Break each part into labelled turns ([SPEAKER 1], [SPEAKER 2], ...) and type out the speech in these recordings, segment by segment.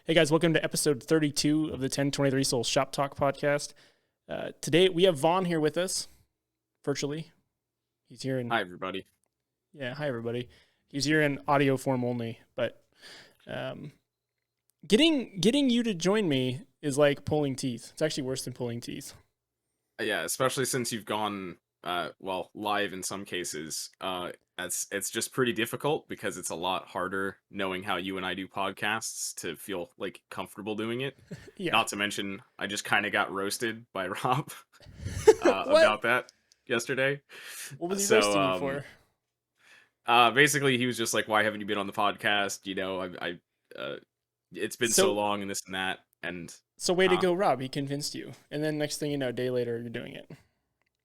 [SPEAKER 1] Hey guys, welcome to episode 32 of the 1023 Soul Shop Talk podcast. Today we have Vaughn here with us virtually. He's here in
[SPEAKER 2] Hi, everybody.
[SPEAKER 1] hi everybody. He's here in audio form only, but getting you to join me is like pulling teeth. It's actually worse than pulling teeth.
[SPEAKER 2] Yeah, especially since you've gone, live in some cases. It's just pretty difficult because it's a lot harder knowing how you and I do podcasts to feel like comfortable doing it.
[SPEAKER 1] Yeah.
[SPEAKER 2] Not to mention, I just kind of got roasted by Rob
[SPEAKER 1] What?
[SPEAKER 2] about that yesterday.
[SPEAKER 1] What was he
[SPEAKER 2] So,
[SPEAKER 1] roasting you for?
[SPEAKER 2] basically, he was just like, "Why haven't you been on the podcast? It's been so
[SPEAKER 1] So
[SPEAKER 2] long and this and that." And
[SPEAKER 1] so way to
[SPEAKER 2] uh,
[SPEAKER 1] go, Rob. He convinced you, and then next thing you know, a day later, you're doing it.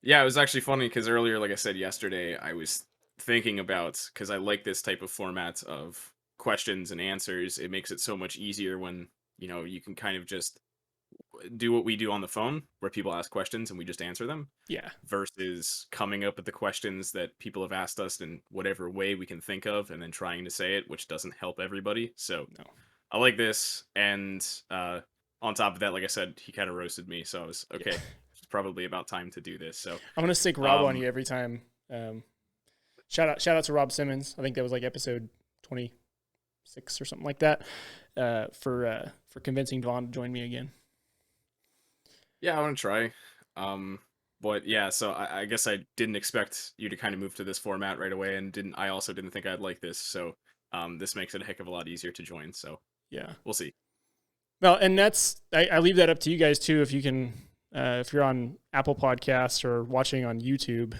[SPEAKER 2] Yeah, it was actually funny because earlier, like I said yesterday, I was thinking about because I like this type of format of questions and answers. It makes it so much easier when you can kind of just do what we do on the phone, where people ask questions and we just answer them,
[SPEAKER 1] Yeah.
[SPEAKER 2] versus coming up with the questions that people have asked us in whatever way we can think of, and then trying to say it, which doesn't help everybody. So
[SPEAKER 1] No.
[SPEAKER 2] I like this, and on top of that, like I said, he kind of roasted me, so I was
[SPEAKER 1] Yeah.
[SPEAKER 2] okay. It's probably about time to do this. So.
[SPEAKER 1] I'm gonna stick Rob on
[SPEAKER 2] Um,
[SPEAKER 1] you every time. Um, shout out to Rob Simmons. I think that was like episode 26 or something like that. For convincing Vaughn to join me again.
[SPEAKER 2] Yeah, I want to try. Um, but yeah, so I guess I didn't expect you to kind of move to this format right away, and didn't. I also didn't think I'd like this. So, this makes it a heck of a lot easier to join. So
[SPEAKER 1] Yeah.
[SPEAKER 2] we'll see.
[SPEAKER 1] Well, and I leave that up to you guys too. If you can, if you're on Apple Podcasts or watching on YouTube,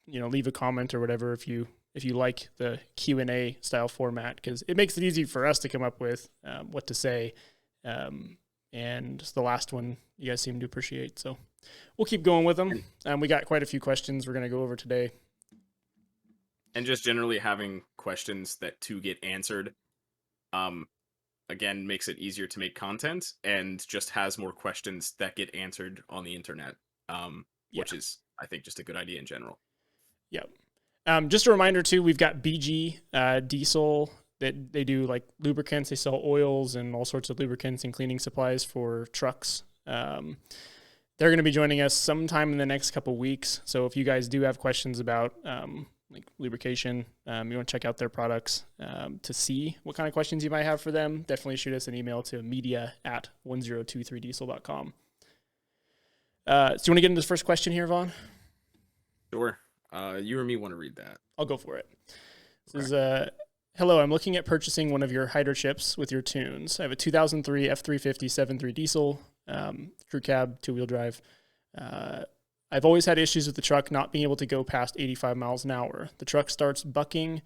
[SPEAKER 1] leave a comment or whatever if you like the Q&A style format, because it makes it easy for us to come up with what to say. And the last one you guys seem to appreciate. So we'll keep going with them. We got quite a few questions we're going to go over today.
[SPEAKER 2] And just generally having questions that to get answered, um, again, makes it easier to make content, and just has more questions that get answered on the internet,
[SPEAKER 1] Yeah.
[SPEAKER 2] which is, I think, just a good idea in general.
[SPEAKER 1] Yep. Just a reminder too, we've got BG Diesel that they do like lubricants. They sell oils and all sorts of lubricants and cleaning supplies for trucks. They're going to be joining us sometime in the next couple weeks. So if you guys do have questions about like lubrication, you want to check out their products to see what kind of questions you might have for them, definitely shoot us an email to media@1023diesel.com. So you want to get into this first question here, Vaughn?
[SPEAKER 2] Sure. You or me want to read that?
[SPEAKER 1] I'll go for it. This
[SPEAKER 2] Okay.
[SPEAKER 1] is hello, I'm looking at purchasing one of your hydro chips with your tunes. I have a 2003 F350 7.3 diesel, crew cab, two-wheel drive. I've always had issues with the truck not being able to go past 85 miles an hour. The truck starts bucking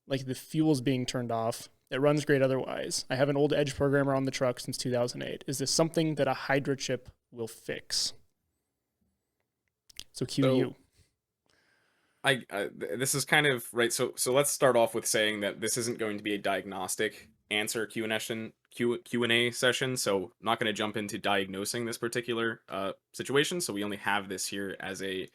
[SPEAKER 1] like the fuel's being turned off. It runs great otherwise. I have an old Edge programmer on the truck since 2008. Is this something that a hydro chip will fix? So cue
[SPEAKER 2] So
[SPEAKER 1] you.
[SPEAKER 2] This is kind of right. So let's start off with saying that this isn't going to be a diagnostic answer Q&A session. So I'm not going to jump into diagnosing this particular situation. So we only have this here as a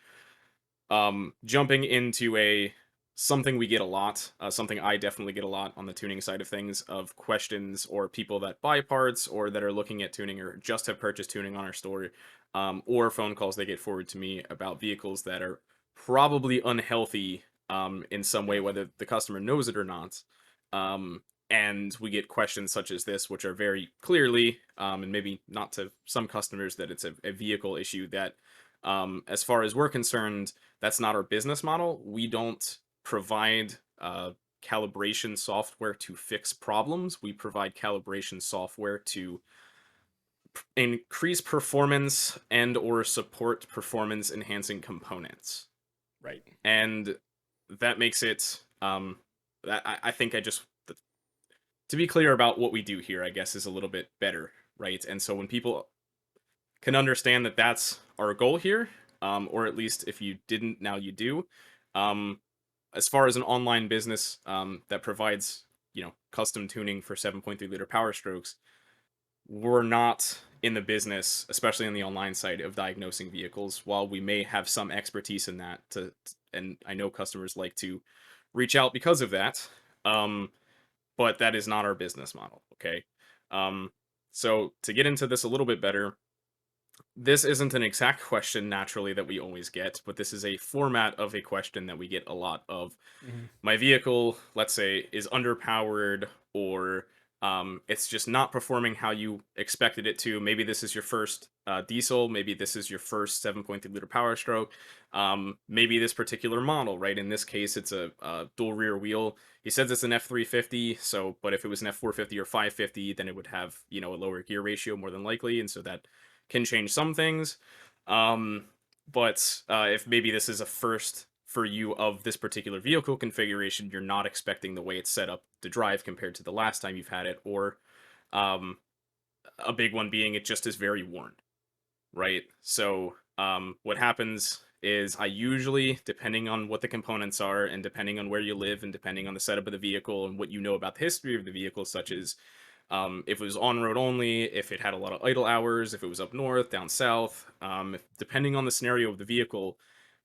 [SPEAKER 2] jumping into a something we get a lot, something I definitely get a lot on the tuning side of things, of questions or people that buy parts or that are looking at tuning or just have purchased tuning on our store, or phone calls they get forwarded to me about vehicles that are probably unhealthy in some way, whether the customer knows it or not. And we get questions such as this, which are very clearly, and maybe not to some customers, that it's a vehicle issue that, as far as we're concerned, that's not our business model. We don't provide calibration software to fix problems. We provide calibration software to increase performance and or support performance enhancing components.
[SPEAKER 1] Right.
[SPEAKER 2] And that makes it I think I just to be clear about what we do here, I guess, is a little bit better, right? And so when people can understand that that's our goal here, or at least if you didn't, now you do. As far as an online business that provides, custom tuning for 7.3 liter Powerstrokes, we're not in the business, especially on the online side, of diagnosing vehicles. While we may have some expertise in that, and I know customers like to reach out because of that. but that is not our business model. Okay. Um, so to get into this a little bit better, this isn't an exact question naturally that we always get, but this is a format of a question that we get a lot of.
[SPEAKER 1] Hmm.
[SPEAKER 2] My vehicle, let's say, is underpowered, or it's just not performing how you expected it to. Maybe this is your first diesel. Maybe this is your first 7.3 liter Powerstroke. Maybe this particular model, right? In this case, it's a dual rear wheel. He says it's an F350, so but if it was an F450 or 550, then it would have a lower gear ratio more than likely, and so that can change some things. Um, but if maybe this is a first for you of this particular vehicle configuration, you're not expecting the way it's set up to drive compared to the last time you've had it, or um, a big one being it just is very worn, right? So what happens is I usually, depending on what the components are and depending on where you live and depending on the setup of the vehicle and what you know about the history of the vehicle, such as if it was on road only, if it had a lot of idle hours, if it was up north, down south, depending on the scenario of the vehicle,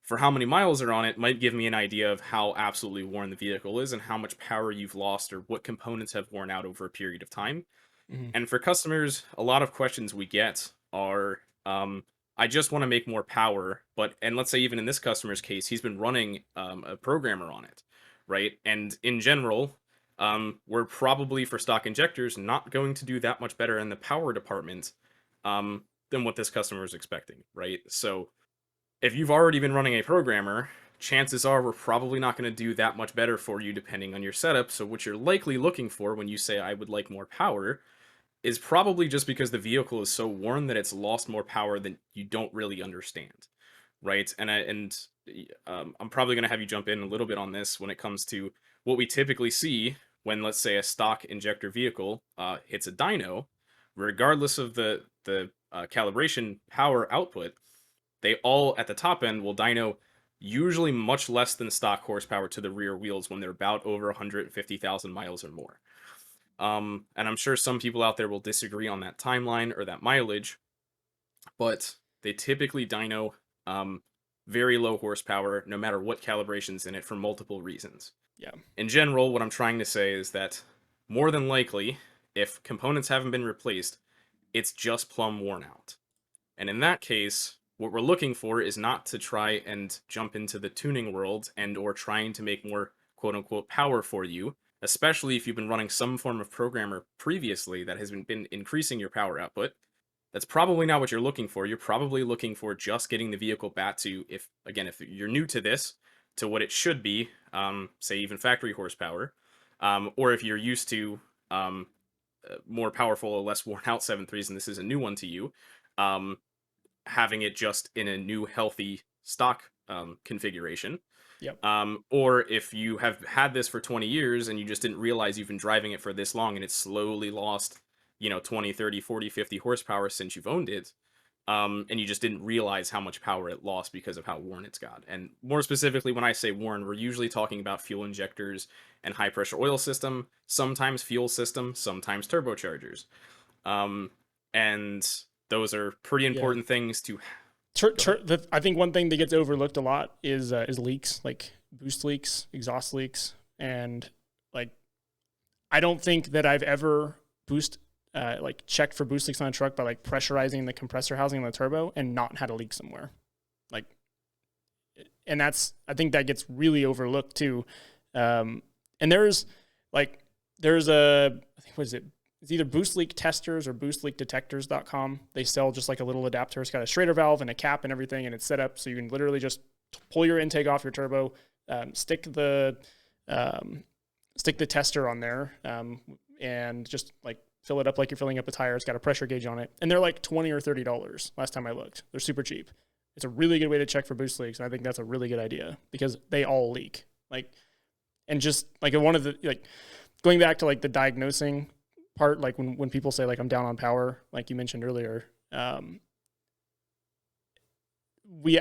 [SPEAKER 2] for how many miles are on it, might give me an idea of how absolutely worn the vehicle is and how much power you've lost or what components have worn out over a period of time.
[SPEAKER 1] Hmm.
[SPEAKER 2] And for customers, a lot of questions we get are, I just want to make more power, and let's say even in this customer's case, he's been running a programmer on it, right? And in general, we're probably for stock injectors not going to do that much better in the power department than what this customer is expecting, right? So if you've already been running a programmer, chances are we're probably not going to do that much better for you depending on your setup. So what you're likely looking for when you say I would like more power is probably just because the vehicle is so worn that it's lost more power than you don't really understand, right? I'm probably going to have you jump in a little bit on this when it comes to what we typically see when, let's say, a stock injector vehicle hits a dyno, regardless of the calibration power output. They all at the top end will dyno usually much less than stock horsepower to the rear wheels when they're about over 150,000 miles or more. And I'm sure some people out there will disagree on that timeline or that mileage, but they typically dyno um, very low horsepower, no matter what calibration's in it, for multiple reasons.
[SPEAKER 1] Yeah.
[SPEAKER 2] In general, what I'm trying to say is that more than likely, if components haven't been replaced, it's just plumb worn out. And in that case, what we're looking for is not to try and jump into the tuning world and or trying to make more quote unquote power for you, especially if you've been running some form of programmer previously that has been increasing your power output. That's probably not what you're looking for. You're probably looking for just getting the vehicle back to, if again, if you're new to this, to what it should be, say even factory horsepower, or if you're used to more powerful or less worn out 7.3s and this is a new one to you, um, having it just in a new healthy stock configuration.
[SPEAKER 1] Yep.
[SPEAKER 2] Or if you have had this for 20 years and you just didn't realize you've been driving it for this long and it's slowly lost 20, 30, 40, 50 horsepower since you've owned it, and you just didn't realize how much power it lost because of how worn it's got. And more specifically, when I say worn, we're usually talking about fuel injectors and high pressure oil system, sometimes fuel system, sometimes turbochargers. um, and those are pretty
[SPEAKER 1] Yeah.
[SPEAKER 2] important things to.
[SPEAKER 1] I think one thing that gets overlooked a lot is leaks, like boost leaks, exhaust leaks, and like I don't think that I've ever checked for boost leaks on a truck by like pressurizing the compressor housing on the turbo and not had a leak somewhere. Like, and I think that gets really overlooked too. And there's I think, what is it? It's either boost leak testers or boostleakdetectors.com. They sell just like a little adapter. It's got a Schrader valve and a cap and everything, and it's set up so you can literally just pull your intake off your turbo, stick the tester on there, and just like fill it up like you're filling up a tire. It's got a pressure gauge on it, and they're like $20 or $30 last time I looked. They're super cheap. It's a really good way to check for boost leaks, and I think that's a really good idea because they all leak. And just like one of the going back to like the diagnosing part, like when people say like I'm down on power, like you mentioned earlier, we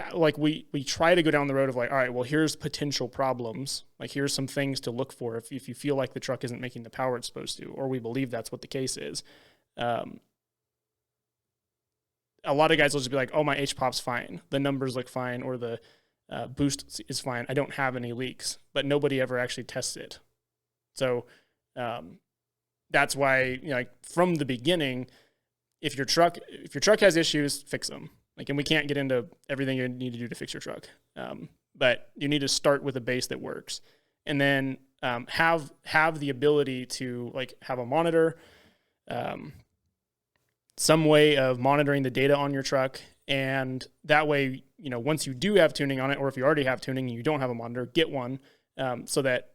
[SPEAKER 1] try to go down the road of like, all right, well, here's potential problems. Like here's some things to look for if you feel like the truck isn't making the power it's supposed to, or we believe that's what the case is. A lot of guys will just be like, oh, my HPOP's fine. The numbers look fine, or the boost is fine. I don't have any leaks, but nobody ever actually tests it. So that's why, like from the beginning, if your truck has issues, fix them. Like, and we can't get into everything you need to do to fix your truck, but you need to start with a base that works, and then have the ability to like have a monitor, some way of monitoring the data on your truck, and that way, once you do have tuning on it, or if you already have tuning and you don't have a monitor, get one, so that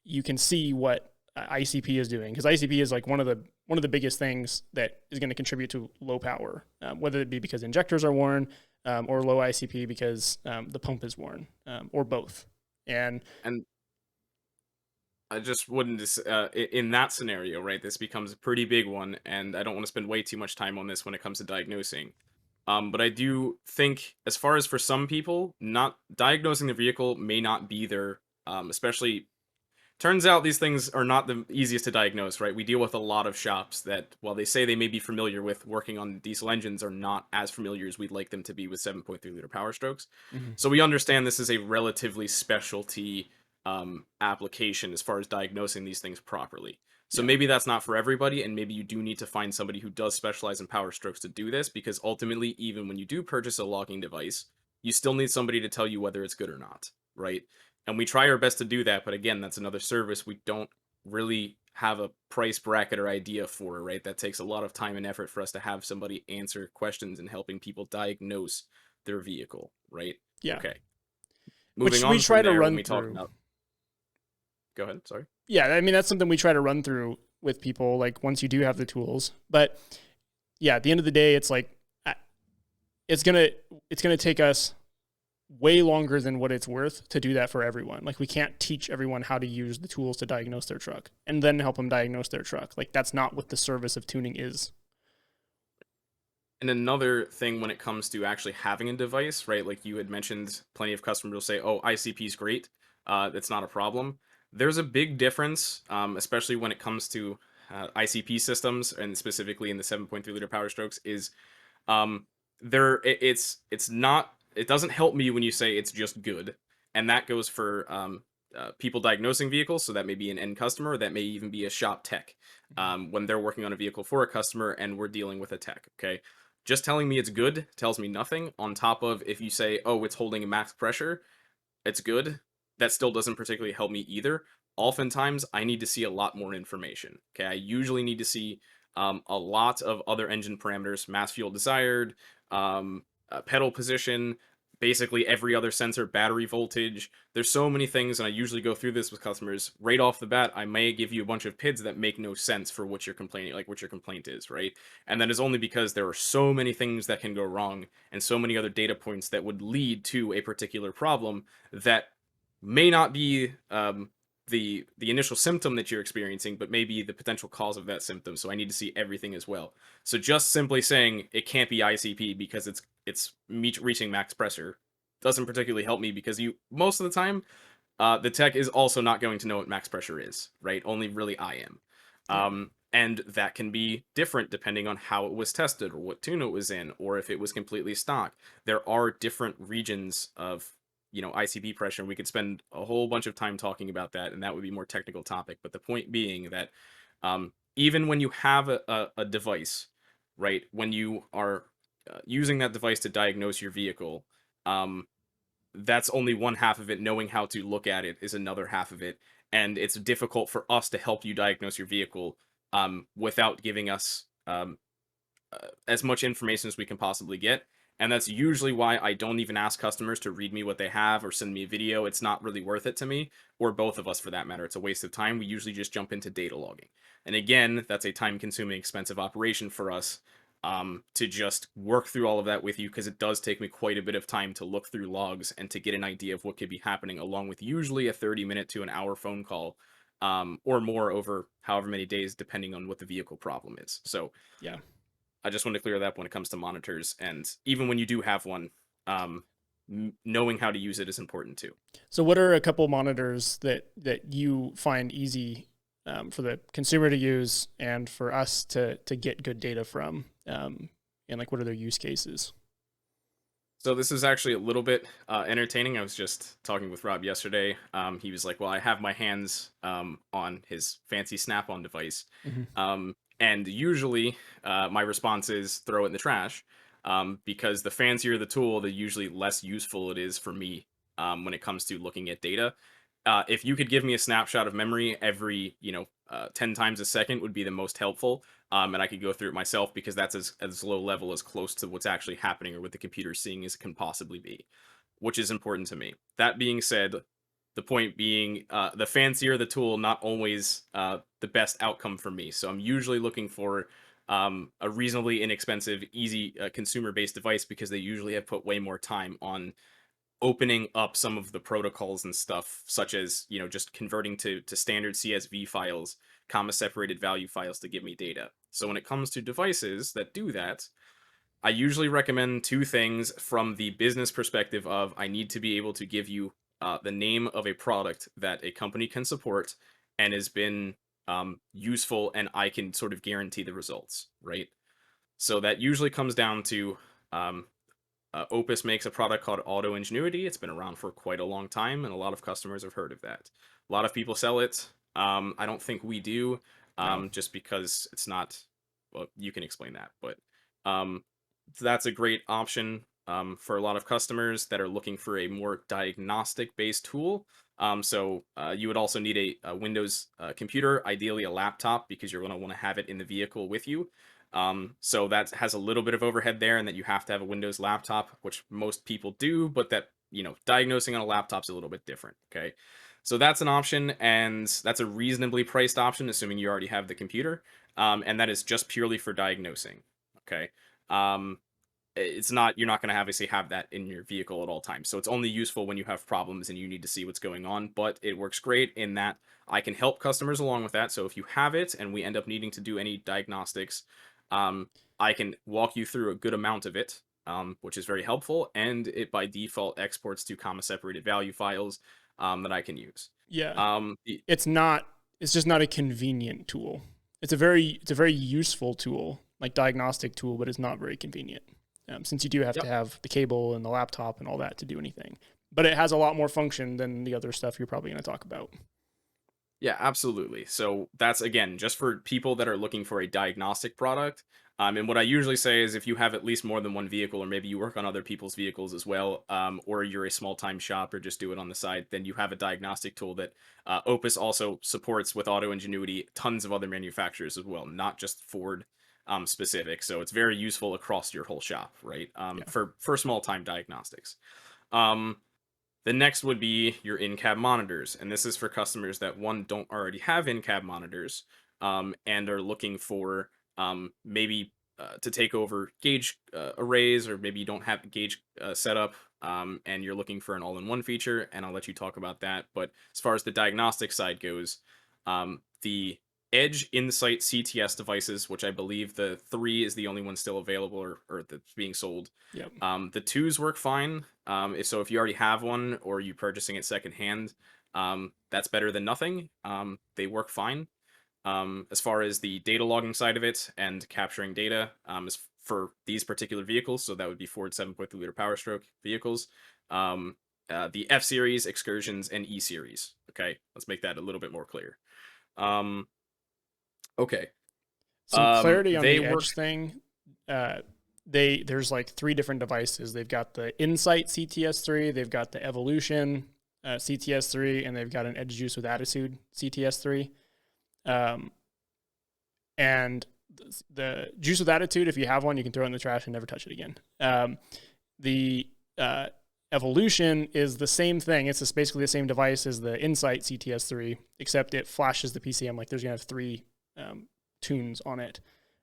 [SPEAKER 1] you can see what ICP is doing, because ICP is like one of the biggest things that is going to contribute to low power, whether it be because injectors are worn, or low ICP because the pump is worn, or both. And
[SPEAKER 2] I just wouldn't in that scenario, right? This becomes a pretty big one, and I don't want to spend way too much time on this when it comes to diagnosing. But I do think, as far as for some people, not diagnosing the vehicle may not be their, especially. Turns out these things are not the easiest to diagnose, right? We deal with a lot of shops that, while they say they may be familiar with working on diesel engines, are not as familiar as we'd like them to be with 7.3-liter Powerstrokes.
[SPEAKER 1] mm-hmm.
[SPEAKER 2] So we understand this is a relatively specialty application as far as diagnosing these things properly. So maybe that's not for everybody, and maybe you do need to find somebody who does specialize in Powerstrokes to do this, because ultimately, even when you do purchase a logging device, you still need somebody to tell you whether it's good or not, right? And we try our best to do that, but again, that's another service we don't really have a price bracket or idea for, right? That takes a lot of time and effort for us to have somebody answer questions and helping people diagnose their vehicle, right?
[SPEAKER 1] Yeah.
[SPEAKER 2] Okay.
[SPEAKER 1] Which
[SPEAKER 2] Moving
[SPEAKER 1] we
[SPEAKER 2] on
[SPEAKER 1] try
[SPEAKER 2] from
[SPEAKER 1] to
[SPEAKER 2] there,
[SPEAKER 1] run
[SPEAKER 2] when we talk
[SPEAKER 1] through.
[SPEAKER 2] about... Go ahead, sorry.
[SPEAKER 1] Yeah, I mean, that's something we try to run through with people, like once you do have the tools. But yeah, at the end of the day, it's like, it's gonna take us way longer than what it's worth to do that for everyone. Like, we can't teach everyone how to use the tools to diagnose their truck and then help them diagnose their truck. Like, that's not what the service of tuning is.
[SPEAKER 2] And another thing when it comes to actually having a device, right? Like you had mentioned, plenty of customers will say, "Oh, ICP is great. It's not a problem." There's a big difference, especially when it comes to ICP systems, and specifically in the 7.3-liter Powerstrokes. Is it's not, it doesn't help me when you say it's just good, and that goes for people diagnosing vehicles. So that may be an end customer, that may even be a shop tech, when they're working on a vehicle for a customer and we're dealing with a tech. Okay, just telling me it's good tells me nothing. On top of, if you say, "Oh, it's holding max pressure, it's good," that still doesn't particularly help me either. Oftentimes, I need to see a lot more information. Okay, I usually need to see a lot of other engine parameters: mass, fuel desired, pedal position, basically every other sensor, battery voltage. There's so many things, and I usually go through this with customers right off the bat. I may give you a bunch of PIDs that make no sense for what you're complaining, like what your complaint is, right? And that is only because there are so many things that can go wrong and so many other data points that would lead to a particular problem that may not be the initial symptom that you're experiencing, but maybe the potential cause of that symptom. So I need to see everything as well. So just simply saying it can't be ICP because it's reaching max pressure doesn't particularly help me, because you, most of the time, the tech is also not going to know what max pressure is, right? Only really I am.
[SPEAKER 1] Yeah.
[SPEAKER 2] And that can be different depending on how it was tested, or what tune it was in, or if it was completely stock. There are different regions of ICP pressure, and we could spend a whole bunch of time talking about that, and that would be more technical topic. But the point being that even when you have a device, right, when you are using that device to diagnose your vehicle, that's only one half of it. Knowing how to look at it is another half of it, and it's difficult for us to help you diagnose your vehicle without giving us as much information as we can possibly get. And that's usually why I don't even ask customers to read me what they have or send me a video. It's not really worth it to me, or both of us for that matter. It's a waste of time. We usually just jump into data logging. And again, that's a time-consuming, expensive operation for us, to just work through all of that with you, because it does take me quite a bit of time to look through logs and to get an idea of what could be happening, along with usually a 30-minute to an hour phone call, or more, over however many days, depending on what the vehicle problem is. So
[SPEAKER 1] Yeah.
[SPEAKER 2] I just want to clear that up when it comes to monitors, and even when you do have one, knowing how to use it is important too.
[SPEAKER 1] So what are a couple monitors that you find easy for the consumer to use and for us to get good data from? And like, what are their use cases?
[SPEAKER 2] So this is actually a little bit entertaining. I was just talking with Rob yesterday. He was like, "Well, I have my hands on his fancy Snap-on device,
[SPEAKER 1] Hmm.
[SPEAKER 2] and usually my response is throw it in the trash, because the fancier the tool, the usually less useful it is for me when it comes to looking at data. If you could give me a snapshot of memory every 10 times a second would be the most helpful, and I could go through it myself because that's as low level, as close to what's actually happening or what the computer's seeing as it can possibly be, which is important to me. That being said, the point being, the fancier the tool, not always the best outcome for me. So I'm usually looking for a reasonably inexpensive, easy consumer-based device because they usually have put way more time on opening up some of the protocols and stuff, such as just converting to standard CSV files, comma separated value files to give me data. So when it comes to devices that do that, I usually recommend two things from the business perspective of I need to be able to give you the name of a product that a company can support and has been useful, and I can sort of guarantee the results, right? So that usually comes down to um, Opus makes a product called Auto Ingenuity. It's been around for quite a long time, and a lot of customers have heard of that. A lot of people sell it. I don't think we do,
[SPEAKER 1] No.
[SPEAKER 2] just because it's not. Well, you can explain that, but um, that's a great option for a lot of customers that are looking for a more diagnostic-based tool. So you would also need a Windows computer, ideally a laptop, because you're going to want to have it in the vehicle with you. So that has a little bit of overhead there, and that you have to have a Windows laptop, which most people do, but that, diagnosing on a laptop's a little bit different. Okay. So that's an option, and that's a reasonably priced option, assuming you already have the computer. And that is just purely for diagnosing. Okay. Um, it's not, you're not going to obviously have that in your vehicle at all times. So it's only useful when you have problems and you need to see what's going on, but it works great in that I can help customers along with that. So if you have it and we end up needing to do any diagnostics, um, I can walk you through a good amount of it, which is very helpful, and it by default exports to comma separated value files that I can use.
[SPEAKER 1] Yeah.
[SPEAKER 2] The
[SPEAKER 1] It's not. It's just not a convenient tool. It's a very useful tool, like diagnostic tool, but it's not very convenient. Since you do have to
[SPEAKER 2] Yep.
[SPEAKER 1] have the cable and the laptop and all that to do anything. But it has a lot more function than the other stuff you're probably going to talk about.
[SPEAKER 2] Yeah, absolutely. So that's again just for people that are looking for a diagnostic product. And what I usually say is if you have at least more than one vehicle, or maybe you work on other people's vehicles as well, or you're a small time shop or just do it on the side, then you have a diagnostic tool that Opus also supports with Auto Ingenuity, tons of other manufacturers as well, not just Ford specific. So it's very useful across your whole shop, right?
[SPEAKER 1] Yeah.
[SPEAKER 2] For small time diagnostics. Um, the next would be your in-cab monitors, and this is for customers that one don't already have in-cab monitors, and are looking for maybe to take over gauge arrays, or maybe you don't have gauge set up, and you're looking for an all-in-one feature. And I'll let you talk about that. But as far as the diagnostic side goes, the Edge Insight CTS devices, which I believe the 3 is the only one still available, or that's being sold.
[SPEAKER 1] Yep.
[SPEAKER 2] The twos work fine. So if you already have one or you purchasing it secondhand, that's better than nothing. They work fine. As far as the data logging side of it and capturing data, is for these particular vehicles. So that would be Ford 7.3 liter Powerstroke vehicles. The F series, Excursions, and E series. Okay, let's make that a little bit more clear. Um, okay.
[SPEAKER 1] Some clarity on
[SPEAKER 2] They
[SPEAKER 1] the
[SPEAKER 2] work.
[SPEAKER 1] Edge thing. Uh, there's like three different devices. They've got the Insight CTS3, they've got the Evolution CTS3, and they've got an Edge Juice with Attitude CTS3. Um, and the Juice with Attitude, if you have one, you can throw it in the trash and never touch it again. The Evolution is the same thing. It's just basically the same device as the Insight CTS3, except it flashes the PCM. Like there's gonna have three tunes on it.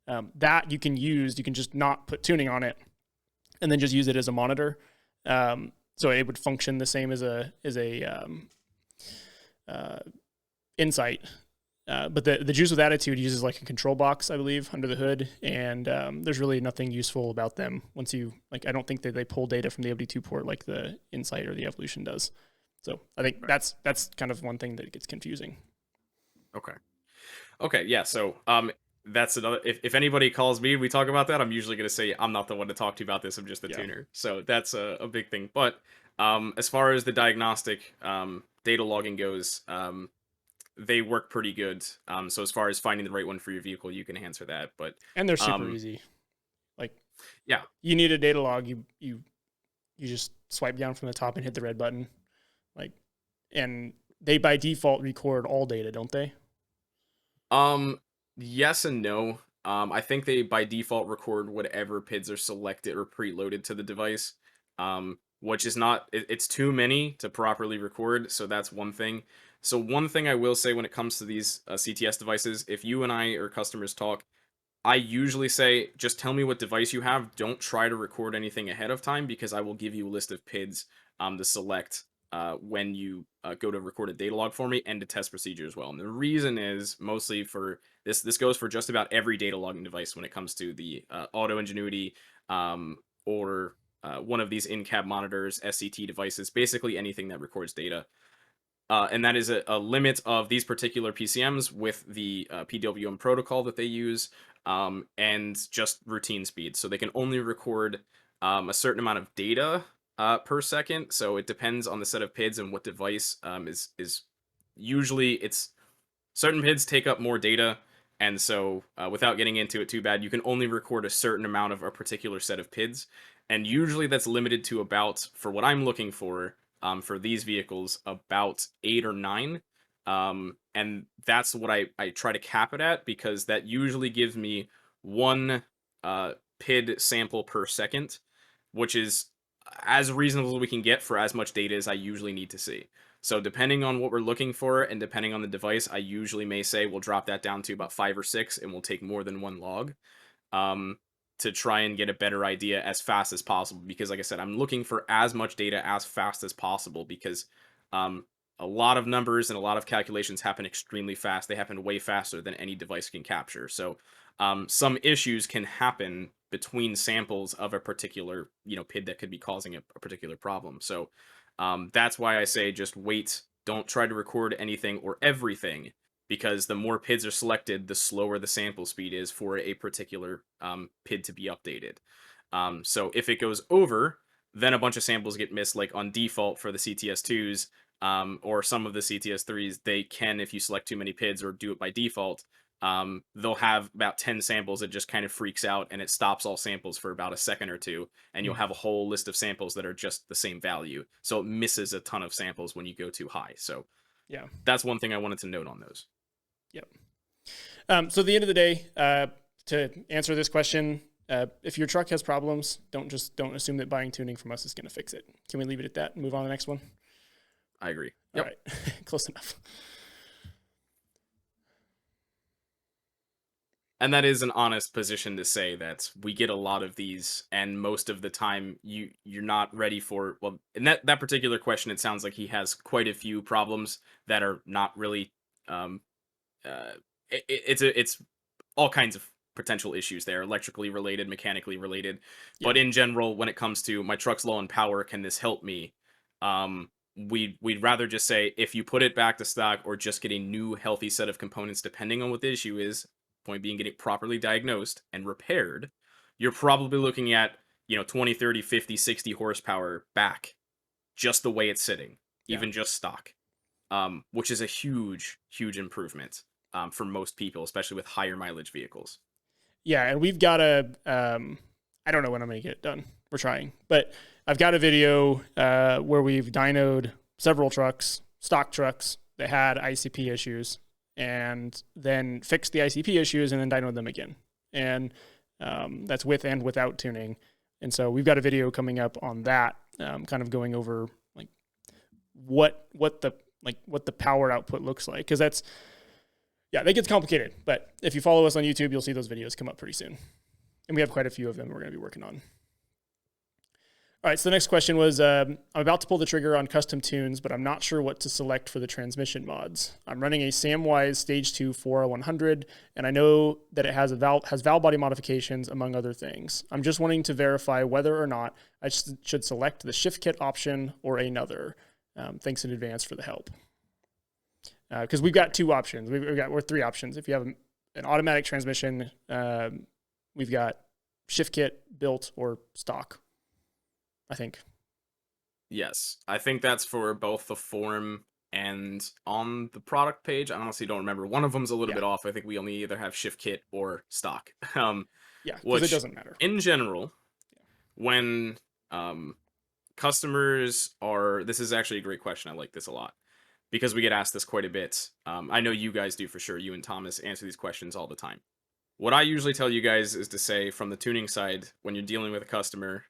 [SPEAKER 1] That you can use. You can just not put tuning on it, and then just use it as a monitor. So it would function the same as a Insight. But the Juice with Attitude uses like a control box, I believe, under the hood, and there's really nothing useful about them. Once you like, I don't think that they pull data from the OBD2 port like the Insight or the Evolution does. So I think
[SPEAKER 2] Right.
[SPEAKER 1] that's kind of one thing that gets confusing.
[SPEAKER 2] Okay. Okay. Yeah. So that's another. If anybody calls me and we talk about that, I'm usually going to say I'm not the one to talk to you about this. I'm just the
[SPEAKER 1] Yeah.
[SPEAKER 2] tuner. So that's a big thing. But as far as the diagnostic data logging goes, they work pretty good. So as far as finding the right one for your vehicle, you can answer that. But
[SPEAKER 1] And they're super
[SPEAKER 2] um,
[SPEAKER 1] easy. Like,
[SPEAKER 2] yeah,
[SPEAKER 1] you need a data log, you just swipe down from the top and hit the red button. Like, and they by default record all data, don't they?
[SPEAKER 2] yes and no. I think they by default record whatever PIDs are selected or preloaded to the device. Which is not it's too many to properly record, so that's one thing. So one thing I will say when it comes to these CTS devices, if you and I or customers talk, I usually say just tell me what device you have. Don't try to record anything ahead of time because I will give you a list of PIDs to select when you go to record a data log for me and to test procedure as well. And the reason is mostly for this. This goes for just about every data logging device when it comes to the Auto Ingenuity or one of these in-cab monitors, SCT devices, basically anything that records data. And that is a limit of these particular PCMs with the PWM protocol that they use, and just routine speed. So they can only record a certain amount of data per second. So it depends on the set of PIDs and what device is usually it's certain PIDs take up more data. And so, without getting into it too bad, you can only record a certain amount of a particular set of PIDs. And usually that's limited to about, for what I'm looking for these vehicles, about 8 or 9. And that's what I try to cap it at, because that usually gives me one PID sample per second, which is as reasonable as we can get for as much data as I usually need to see. So depending on what we're looking for and depending on the device, I usually may say we'll drop that down to about 5 or 6 and we'll take more than one log um, to try and get a better idea as fast as possible. Because like I said, I'm looking for as much data as fast as possible because um, a lot of numbers and a lot of calculations happen extremely fast. They happen way faster than any device can capture. So some issues can happen between samples of a particular PID that could be causing a particular problem. So that's why I say just wait. Don't try to record anything or everything, because the more PIDs are selected, the slower the sample speed is for a particular PID to be updated. So if it goes over, then a bunch of samples get missed. Like on default for the CTS2s or some of the CTS3s, they can, if you select too many PIDs or do it by default, they'll have about 10 samples that just kind of freaks out and it stops all samples for about a second or two. And you'll have a whole list of samples that are just the same value. So it misses a ton of samples when you go too high. So
[SPEAKER 1] Yeah.
[SPEAKER 2] that's one thing I wanted to note on those.
[SPEAKER 1] Yep. So at the end of the day, to answer this question, if your truck has problems, don't assume that buying tuning from us is going to fix it. Can we leave it at that and move on to the next one?
[SPEAKER 2] I agree.
[SPEAKER 1] All right. Close enough.
[SPEAKER 2] And that is an honest position to say that we get a lot of these, and most of the time you're not ready for. Well, in that particular question, it sounds like he has quite a few problems that are not really. Um, it's all kinds of potential issues there, electrically related, mechanically related.
[SPEAKER 1] Yeah.
[SPEAKER 2] But in general, when it comes to my truck's low on power, can this help me? We'd rather just say if you put it back to stock or just get a new healthy set of components, depending on what the issue is. Point being, get it properly diagnosed and repaired. You're probably looking at 20, 30, 50, 60 horsepower back, just the way it's sitting, even just stock, which is a huge improvement for most people, especially with higher mileage vehicles.
[SPEAKER 1] Yeah, and we've got a, I don't know when I'm going to get it done. We're trying. But I've got a video where we've dynoed several trucks, stock trucks, that had ICP issues, and then fixed the ICP issues and then dynoed them again. And that's with and without tuning. And so we've got a video coming up on that, kind of going over like what the power output looks like. Because that gets complicated. But if you follow us on YouTube, you'll see those videos come up pretty soon. And we have quite a few of them we're going to be working on. All right, so the next question was, I'm about to pull the trigger on custom tunes, but I'm not sure what to select for the transmission mods. I'm running a Samwise Stage 2 40100, and I know that it has valve body modifications, among other things. I'm just wanting to verify whether or not I should select the shift kit option or another. Thanks in advance for the help. Because we've got two options. We're three options. If you have an automatic transmission. We've got shift kit built or stock, I think.
[SPEAKER 2] Yes, I think that's for both the form and on the product page. I honestly don't remember. One of them's a little
[SPEAKER 1] Yeah.
[SPEAKER 2] bit off. I think we only either have shift kit or stock.
[SPEAKER 1] Yeah. Because it
[SPEAKER 2] Which
[SPEAKER 1] doesn't matter.
[SPEAKER 2] in general, when um, customers are, this is actually a great question. I like this a lot because we get asked this quite a bit. I know you guys do for sure. You and Thomas answer these questions all the time. What I usually tell you guys is to say from the tuning side when you're dealing with a customer,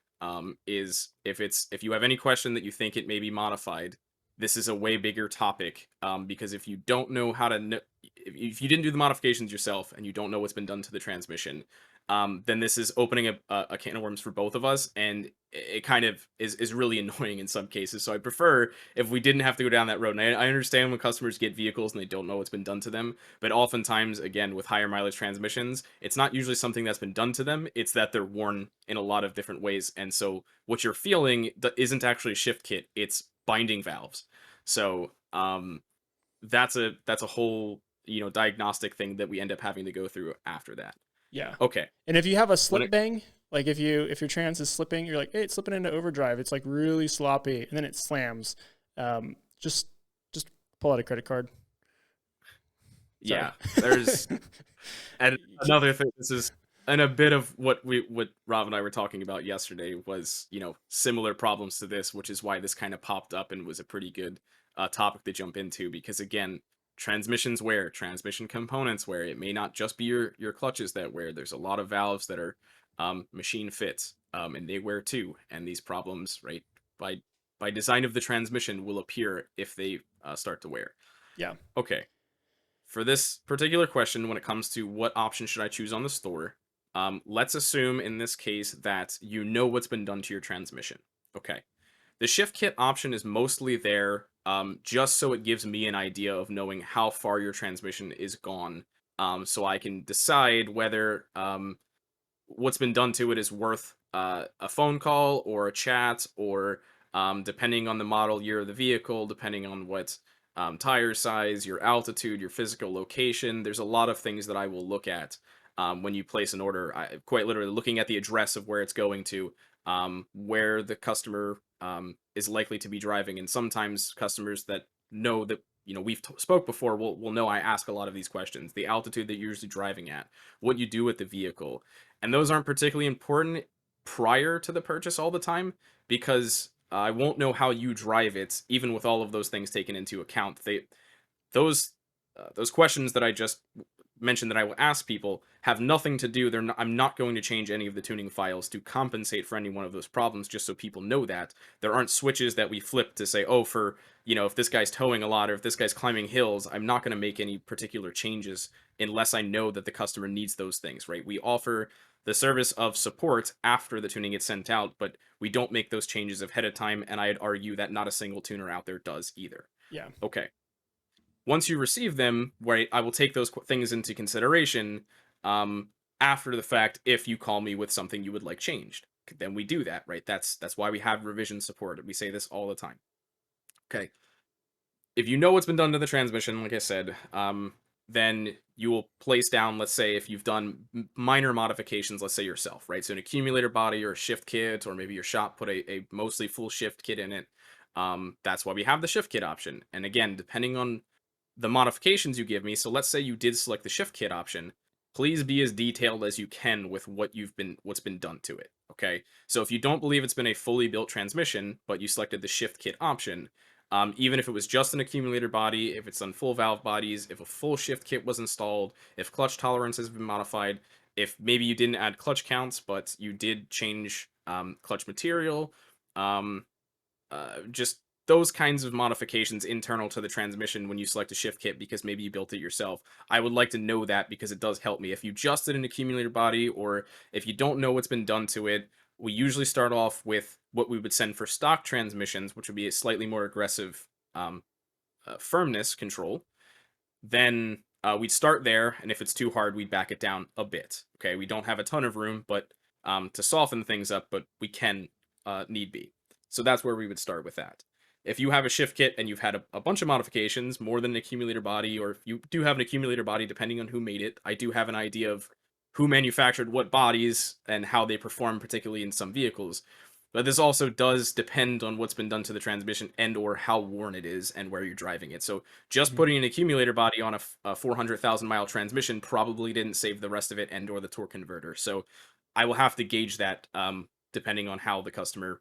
[SPEAKER 2] is if you have any question that you think it may be modified, this is a way bigger topic. Because if you don't know how to if you didn't do the modifications yourself and you don't know what's been done to the transmission, then this is opening a can of worms for both of us, and it kind of is really annoying in some cases. So I prefer if we didn't have to go down that road. And I understand when customers get vehicles and they don't know what's been done to them, but oftentimes, again, with higher mileage transmissions, it's not usually something that's been done to them. It's that they're worn in a lot of different ways. And so what you're feeling isn't actually a shift kit, it's binding valves. So that's a whole, diagnostic thing that we end up having to go through after that.
[SPEAKER 1] Yeah.
[SPEAKER 2] Okay.
[SPEAKER 1] And if you have a
[SPEAKER 2] When
[SPEAKER 1] slip
[SPEAKER 2] it
[SPEAKER 1] bang, like if your trans is slipping, you're like, hey, it's slipping into overdrive. It's like really sloppy, and then it slams. Just pull out a credit card. Sorry.
[SPEAKER 2] Yeah, there's and another thing, this is and a bit of what Rob and I were talking about yesterday was, similar problems to this, which is why this kind of popped up and was a pretty good topic to jump into, because again, transmissions wear, transmission components wear. It may not just be your clutches that wear. There's a lot of valves that are machine fit, and they wear too. And these problems, right, by design of the transmission, will appear if they start to wear.
[SPEAKER 1] Yeah.
[SPEAKER 2] Okay. For this particular question, when it comes to what option should I choose on the store, let's assume in this case that you know what's been done to your transmission. Okay. The shift kit option is mostly there just so it gives me an idea of knowing how far your transmission is gone, so I can decide whether what's been done to it is worth a phone call or a chat, or depending on the model year of the vehicle, depending on what tire size, your altitude, your physical location. There's a lot of things that I will look at when you place an order. Quite literally looking at the address of where it's going to, where the customer is likely to be driving. And sometimes customers that know that, we've spoke before will know I ask a lot of these questions. The altitude that you're usually driving at, what you do with the vehicle. And those aren't particularly important prior to the purchase all the time, because I won't know how you drive it, even with all of those things taken into account. Those those questions that I just mentioned that I will ask people have nothing to do. I'm not going to change any of the tuning files to compensate for any one of those problems, just so people know that there aren't switches that we flip to say, oh, for if this guy's towing a lot or if this guy's climbing hills, I'm not going to make any particular changes unless I know that the customer needs those things. Right? We offer the service of support after the tuning gets sent out, but we don't make those changes ahead of time, and I'd argue that not a single tuner out there does either.
[SPEAKER 1] Yeah.
[SPEAKER 2] Okay. Once you receive them, right, I will take those things into consideration after the fact. If you call me with something you would like changed, then we do that, right? That's why we have revision support. We say this all the time. Okay. If you know what's been done to the transmission, like I said, then you will place down, let's say, if you've done minor modifications, let's say yourself, right? So an accumulator body or a shift kit, or maybe your shop put a mostly full shift kit in it. That's why we have the shift kit option. And again, depending on the modifications you give me, so let's say you did select the shift kit option, please be as detailed as you can with what's been done to it. Okay. So if you don't believe it's been a fully built transmission, but you selected the shift kit option, even if it was just an accumulator body, if it's on full valve bodies, if a full shift kit was installed, if clutch tolerance has been modified, if maybe you didn't add clutch counts, but you did change clutch material, just those kinds of modifications internal to the transmission when you select a shift kit because maybe you built it yourself. I would like to know that because it does help me. If you just did an accumulator body, or if you don't know what's been done to it, we usually start off with what we would send for stock transmissions, which would be a slightly more aggressive firmness control. Then we'd start there, and if it's too hard, we'd back it down a bit. Okay, we don't have a ton of room, but to soften things up, but we can need be. So that's where we would start with that. if you have a shift kit and you've had a bunch of modifications, more than an accumulator body, or if you do have an accumulator body, depending on who made it, I do have an idea of who manufactured what bodies and how they perform, particularly in some vehicles. But this also does depend on what's been done to the transmission and or how worn it is and where you're driving it. So just
[SPEAKER 1] Mhm.
[SPEAKER 2] putting an accumulator body on a 400,000 mile transmission probably didn't save the rest of it and or the torque converter. So I will have to gauge that depending on how the customer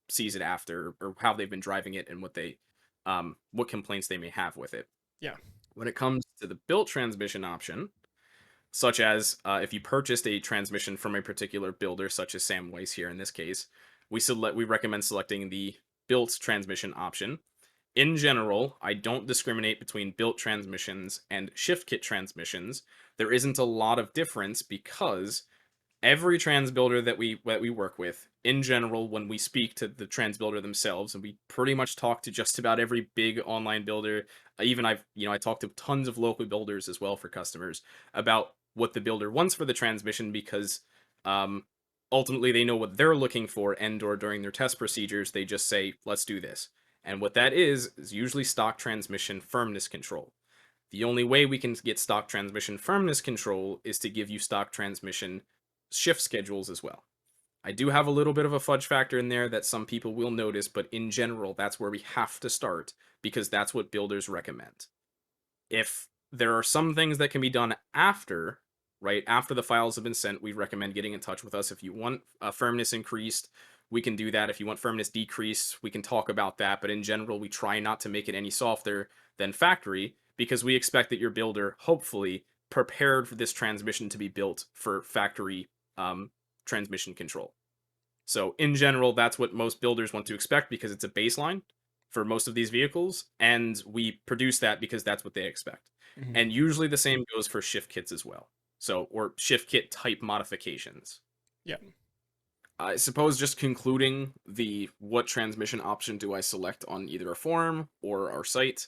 [SPEAKER 2] sees it after, or how they've been driving it and what complaints they may have with it.
[SPEAKER 1] Yeah.
[SPEAKER 2] When it comes to the built transmission option, such as if you purchased a transmission from a particular builder, such as Sam Weiss here in this case, we recommend selecting the built transmission option. In general, I don't discriminate between built transmissions and shift kit transmissions. There isn't a lot of difference because every trans builder that we work with, in general, when we speak to the trans builder themselves, and we pretty much talk to just about every big online builder, even I talk to tons of local builders as well for customers about what the builder wants for the transmission, because um ultimately they know what they're looking for, and or during their test procedures they just say, let's do this. And what that is usually stock transmission firmness control. The only way we can get stock transmission firmness control is to give you stock transmission shift schedules as well. I do have a little bit of a fudge factor in there that some people will notice, but in general, that's where we have to start because that's what builders recommend. If there are some things that can be done after, right, after the files have been sent, we recommend getting in touch with us. If you want firmness increased, we can do that. If you want firmness decreased, we can talk about that. But in general, we try not to make it any softer than factory because we expect that your builder, hopefully, prepared for this transmission to be built for factory transmission control. So in general, that's what most builders want to expect because it's a baseline for most of these vehicles, and we produce that because that's what they expect.
[SPEAKER 1] Mhm.
[SPEAKER 2] And usually the same goes for shift kits as well. So, or shift kit type modifications.
[SPEAKER 1] Yeah.
[SPEAKER 2] I suppose just concluding the what transmission option do I select on either a forum or our site.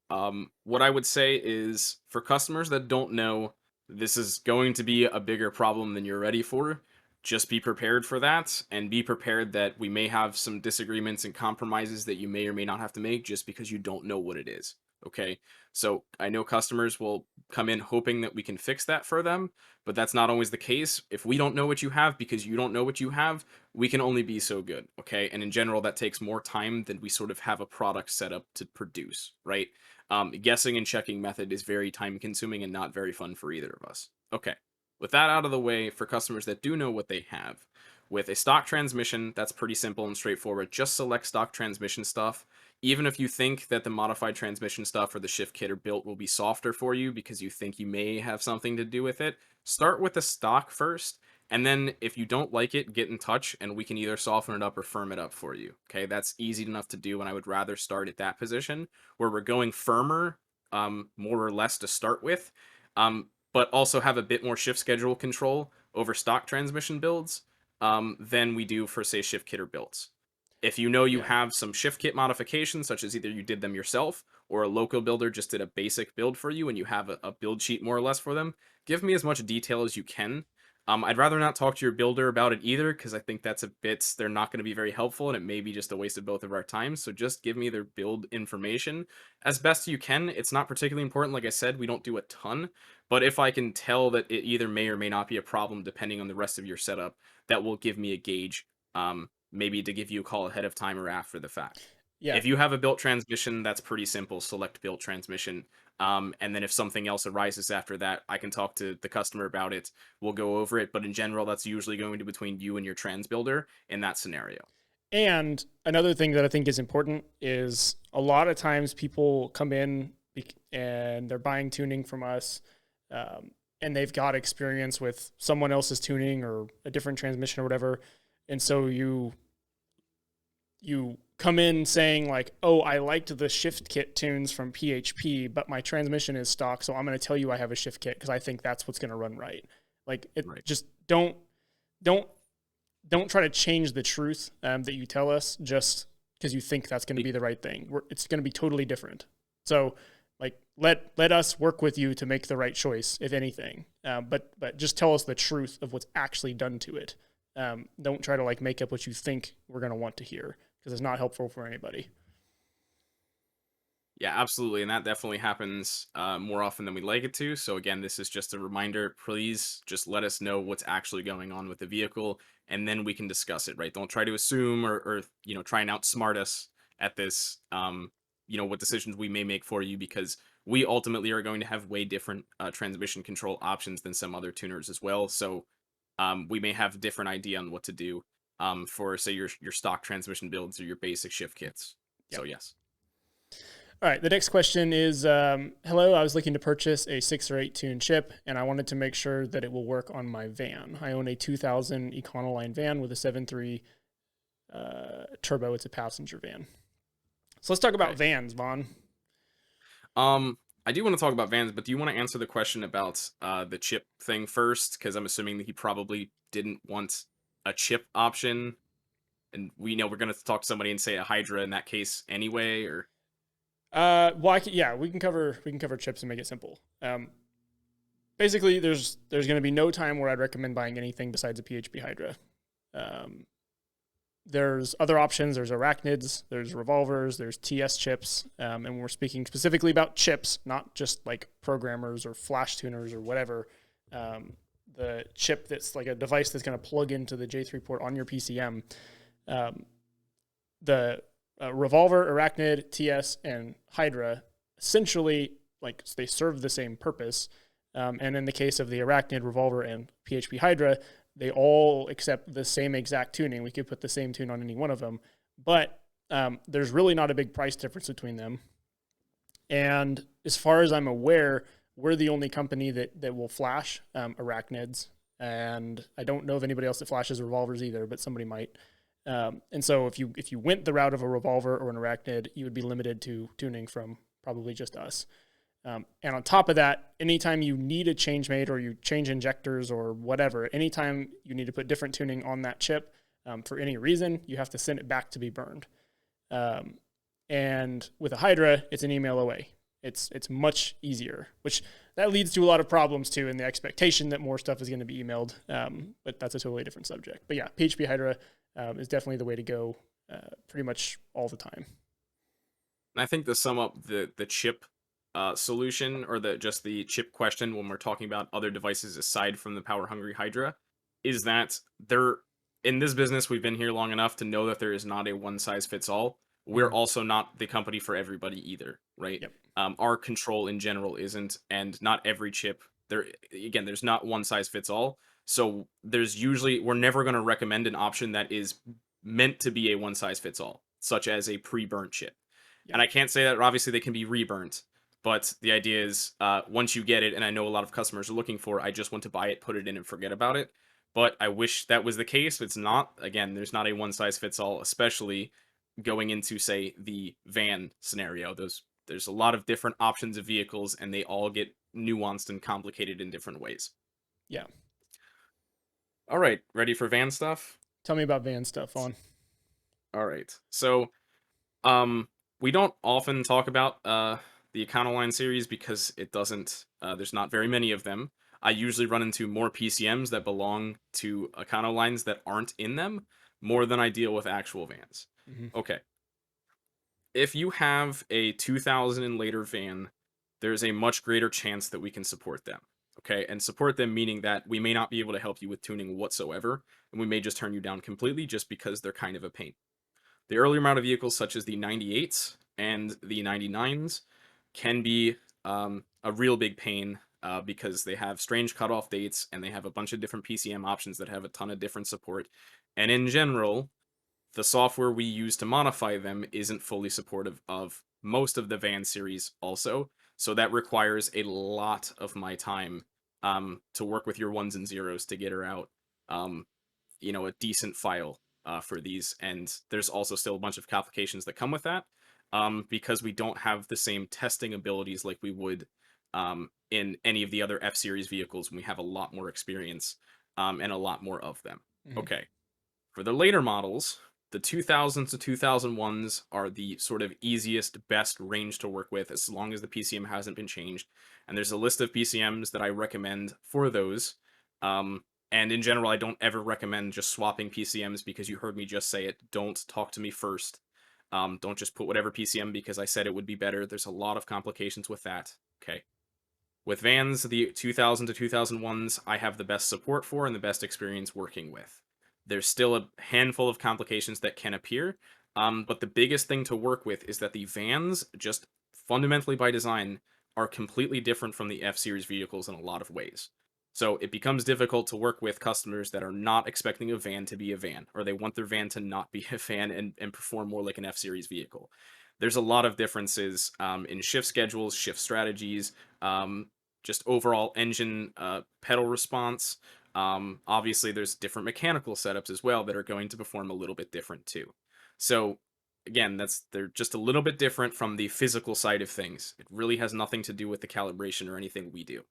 [SPEAKER 2] What I would say is for customers that don't know, this is going to be a bigger problem than you're ready for. Just be prepared for that and be prepared that we may have some disagreements and compromises that you may or may not have to make just because you don't know what it is. Okay. So I know customers will come in hoping that we can fix that for them, but that's not always the case. If we don't know what you have because you don't know what you have, we can only be so good. Okay. And in general, that takes more time than we sort of have a product set up to produce, right? Guessing and checking method is very time consuming and not very fun for either of us. Okay, with that out of the way, for customers that do know what they have, with a stock transmission, that's pretty simple and straightforward. Just select stock transmission stuff. Even if you think that the modified transmission stuff or the shift kit or built will be softer for you because you think you may have something to do with it, start with the stock first. And then if you don't like it, get in touch and we can either soften it up or firm it up for you. Okay, that's easy enough to do, and I would rather start at that position where we're going firmer, more or less to start with, but also have a bit more shift schedule control over stock transmission builds than we do for, say, shift kit or builds. If you know you
[SPEAKER 1] Yeah.
[SPEAKER 2] have some shift kit modifications, such as either you did them yourself or a local builder just did a basic build for you and you have a build sheet more or less for them, give me as much detail as you can. I'd rather not talk to your builder about it either because I think they're not going to be very helpful and it may be just a waste of both of our time. So just give me their build information as best you can. It's not particularly important. Like I said, we don't do a ton, but if I can tell that it either may or may not be a problem depending on the rest of your setup, that will give me a gauge, maybe to give you a call ahead of time or after the fact.
[SPEAKER 1] Yeah.
[SPEAKER 2] If you have a built transmission, that's pretty simple. Select built transmission. And then if something else arises after that, I can talk to the customer about it. We'll go over it. But in general, that's usually going to be between you and your trans builder in that scenario.
[SPEAKER 1] And another thing that I think is important is a lot of times people come in and they're buying tuning from us, and they've got experience with someone else's tuning or a different transmission or whatever. And so you come in saying like, oh, I liked the shift kit tunes from PHP, but my transmission is stock, so I'm going to tell you I have a shift kit because I think that's what's going to run right. Like it,
[SPEAKER 2] Right.
[SPEAKER 1] just don't don't try to change the truth that you tell us just because you think that's going to be the right thing. It's going to be totally different. So like let us work with you to make the right choice, if anything. But just tell us the truth of what's actually done to it. Don't try to like make up what you think we're going to want to hear because it's not helpful for anybody.
[SPEAKER 2] Yeah, absolutely, and that definitely happens more often than we like it to. So again, this is just a reminder. Please just let us know what's actually going on with the vehicle, and then we can discuss it. Right? Don't try to assume or try and outsmart us at this. What decisions we may make for you, because we ultimately are going to have way different transmission control options than some other tuners as well. So we may have a different idea on what to do for, say, your stock transmission builds or your basic shift kits. So
[SPEAKER 1] Yep.
[SPEAKER 2] yes.
[SPEAKER 1] All right. The next question is, hello, I was looking to purchase a 6 or 8 tune chip, and I wanted to make sure that it will work on my van. I own a 2000 Econoline van with a 7.3 turbo. It's a passenger van. So let's talk about
[SPEAKER 2] Okay.
[SPEAKER 1] vans, Vaughn.
[SPEAKER 2] I do want to talk about vans, but do you want to answer the question about the chip thing first? Because I'm assuming that he probably didn't want a chip option, and we know we're going to talk to somebody and say a Hydra in that case anyway. Or
[SPEAKER 1] Yeah, we can cover chips and make it simple. Basically, there's going to be no time where I'd recommend buying anything besides a PHP Hydra. Um, there's other options. There's arachnids, there's revolvers, there's TS chips, and we're speaking specifically about chips, not just like programmers or flash tuners or whatever. The chip that's like a device that's going to plug into the J3 port on your PCM. Um, the revolver, arachnid, TS, and Hydra essentially like they serve the same purpose. And in the case of the arachnid, revolver, and PHP Hydra, they all accept the same exact tuning. We could put the same tune on any one of them, but there's really not a big price difference between them. And as far as I'm aware, we're the only company that will flash arachnids. And I don't know of anybody else that flashes revolvers either, but somebody might. And so if you went the route of a revolver or an arachnid, you would be limited to tuning from probably just us. And on top of that, anytime you need a change made or you change injectors or whatever, anytime you need to put different tuning on that chip for any reason, you have to send it back to be burned. And with a Hydra, it's an email away. It's much easier, which that leads to a lot of problems too, in the expectation that more stuff is going to be emailed. But that's a totally different subject. But yeah, PHP Hydra is definitely the way to go, pretty much all the time.
[SPEAKER 2] and I think to sum up the chip solution, or the chip question when we're talking about other devices aside from the power hungry Hydra, is that there, in this business we've been here long enough to know that there is not a one size fits all. We're
[SPEAKER 1] Mm-hmm.
[SPEAKER 2] also not the company for everybody either, right?
[SPEAKER 1] Yep.
[SPEAKER 2] Our control in general isn't, and not every chip. There's not one size fits all. So we're never going to recommend an option that is meant to be a one size fits all, such as a pre-burnt chip.
[SPEAKER 1] Yep.
[SPEAKER 2] And I can't say that obviously they can be reburnt, but the idea is once you get it, and I know a lot of customers are looking for, I just want to buy it, put it in, and forget about it. But I wish that was the case. It's not. Again, there's not a one size fits all, especially going into, say, the van scenario. There's a lot of different options of vehicles, and they all get nuanced and complicated in different ways.
[SPEAKER 1] Yeah.
[SPEAKER 2] All right, ready for van stuff?
[SPEAKER 1] Tell me about van stuff on.
[SPEAKER 2] All right. So, we don't often talk about the Econoline series because it doesn't. There's not very many of them. I usually run into more PCMs that belong to Econolines that aren't in them more than I deal with actual vans.
[SPEAKER 1] Mm-hmm.
[SPEAKER 2] Okay. If you have a 2000 and later van, there's a much greater chance that we can support them. Okay, and support them meaning that we may not be able to help you with tuning whatsoever, and we may just turn you down completely just because they're kind of a pain. The earlier model vehicles, such as the 98s and the 99s, can be a real big pain because they have strange cutoff dates and they have a bunch of different PCM options that have a ton of different support. And in general, the software we use to modify them isn't fully supportive of most of the van series also. So that requires a lot of my time to work with your ones and zeros to get her out um, a decent file for these. And there's also still a bunch of complications that come with that because we don't have the same testing abilities like we would in any of the other F series vehicles when we have a lot more experience and a lot more of them.
[SPEAKER 1] Mm-hmm.
[SPEAKER 2] Okay. For the later models, the 2000s to 2001s are the sort of easiest, best range to work with as long as the PCM hasn't been changed. And there's a list of PCMs that I recommend for those. And in general, I don't ever recommend just swapping PCMs because you heard me just say it. Don't talk to me first. Don't just put whatever PCM because I said it would be better. There's a lot of complications with that. Okay. With vans, the 2000 to 2001s, I have the best support for and the best experience working with. There's still a handful of complications that can appear, but the biggest thing to work with is that the vans, just fundamentally by design, are completely different from the F-Series vehicles in a lot of ways. So it becomes difficult to work with customers that are not expecting a van to be a van, or they want their van to not be a van and perform more like an F-Series vehicle. There's a lot of differences in shift schedules, shift strategies, um, just overall engine pedal response. Obviously, there's different mechanical setups as well that are going to perform a little bit different too. So again, they're just a little bit different from the physical side of things. It really has nothing to do with the calibration or anything we do.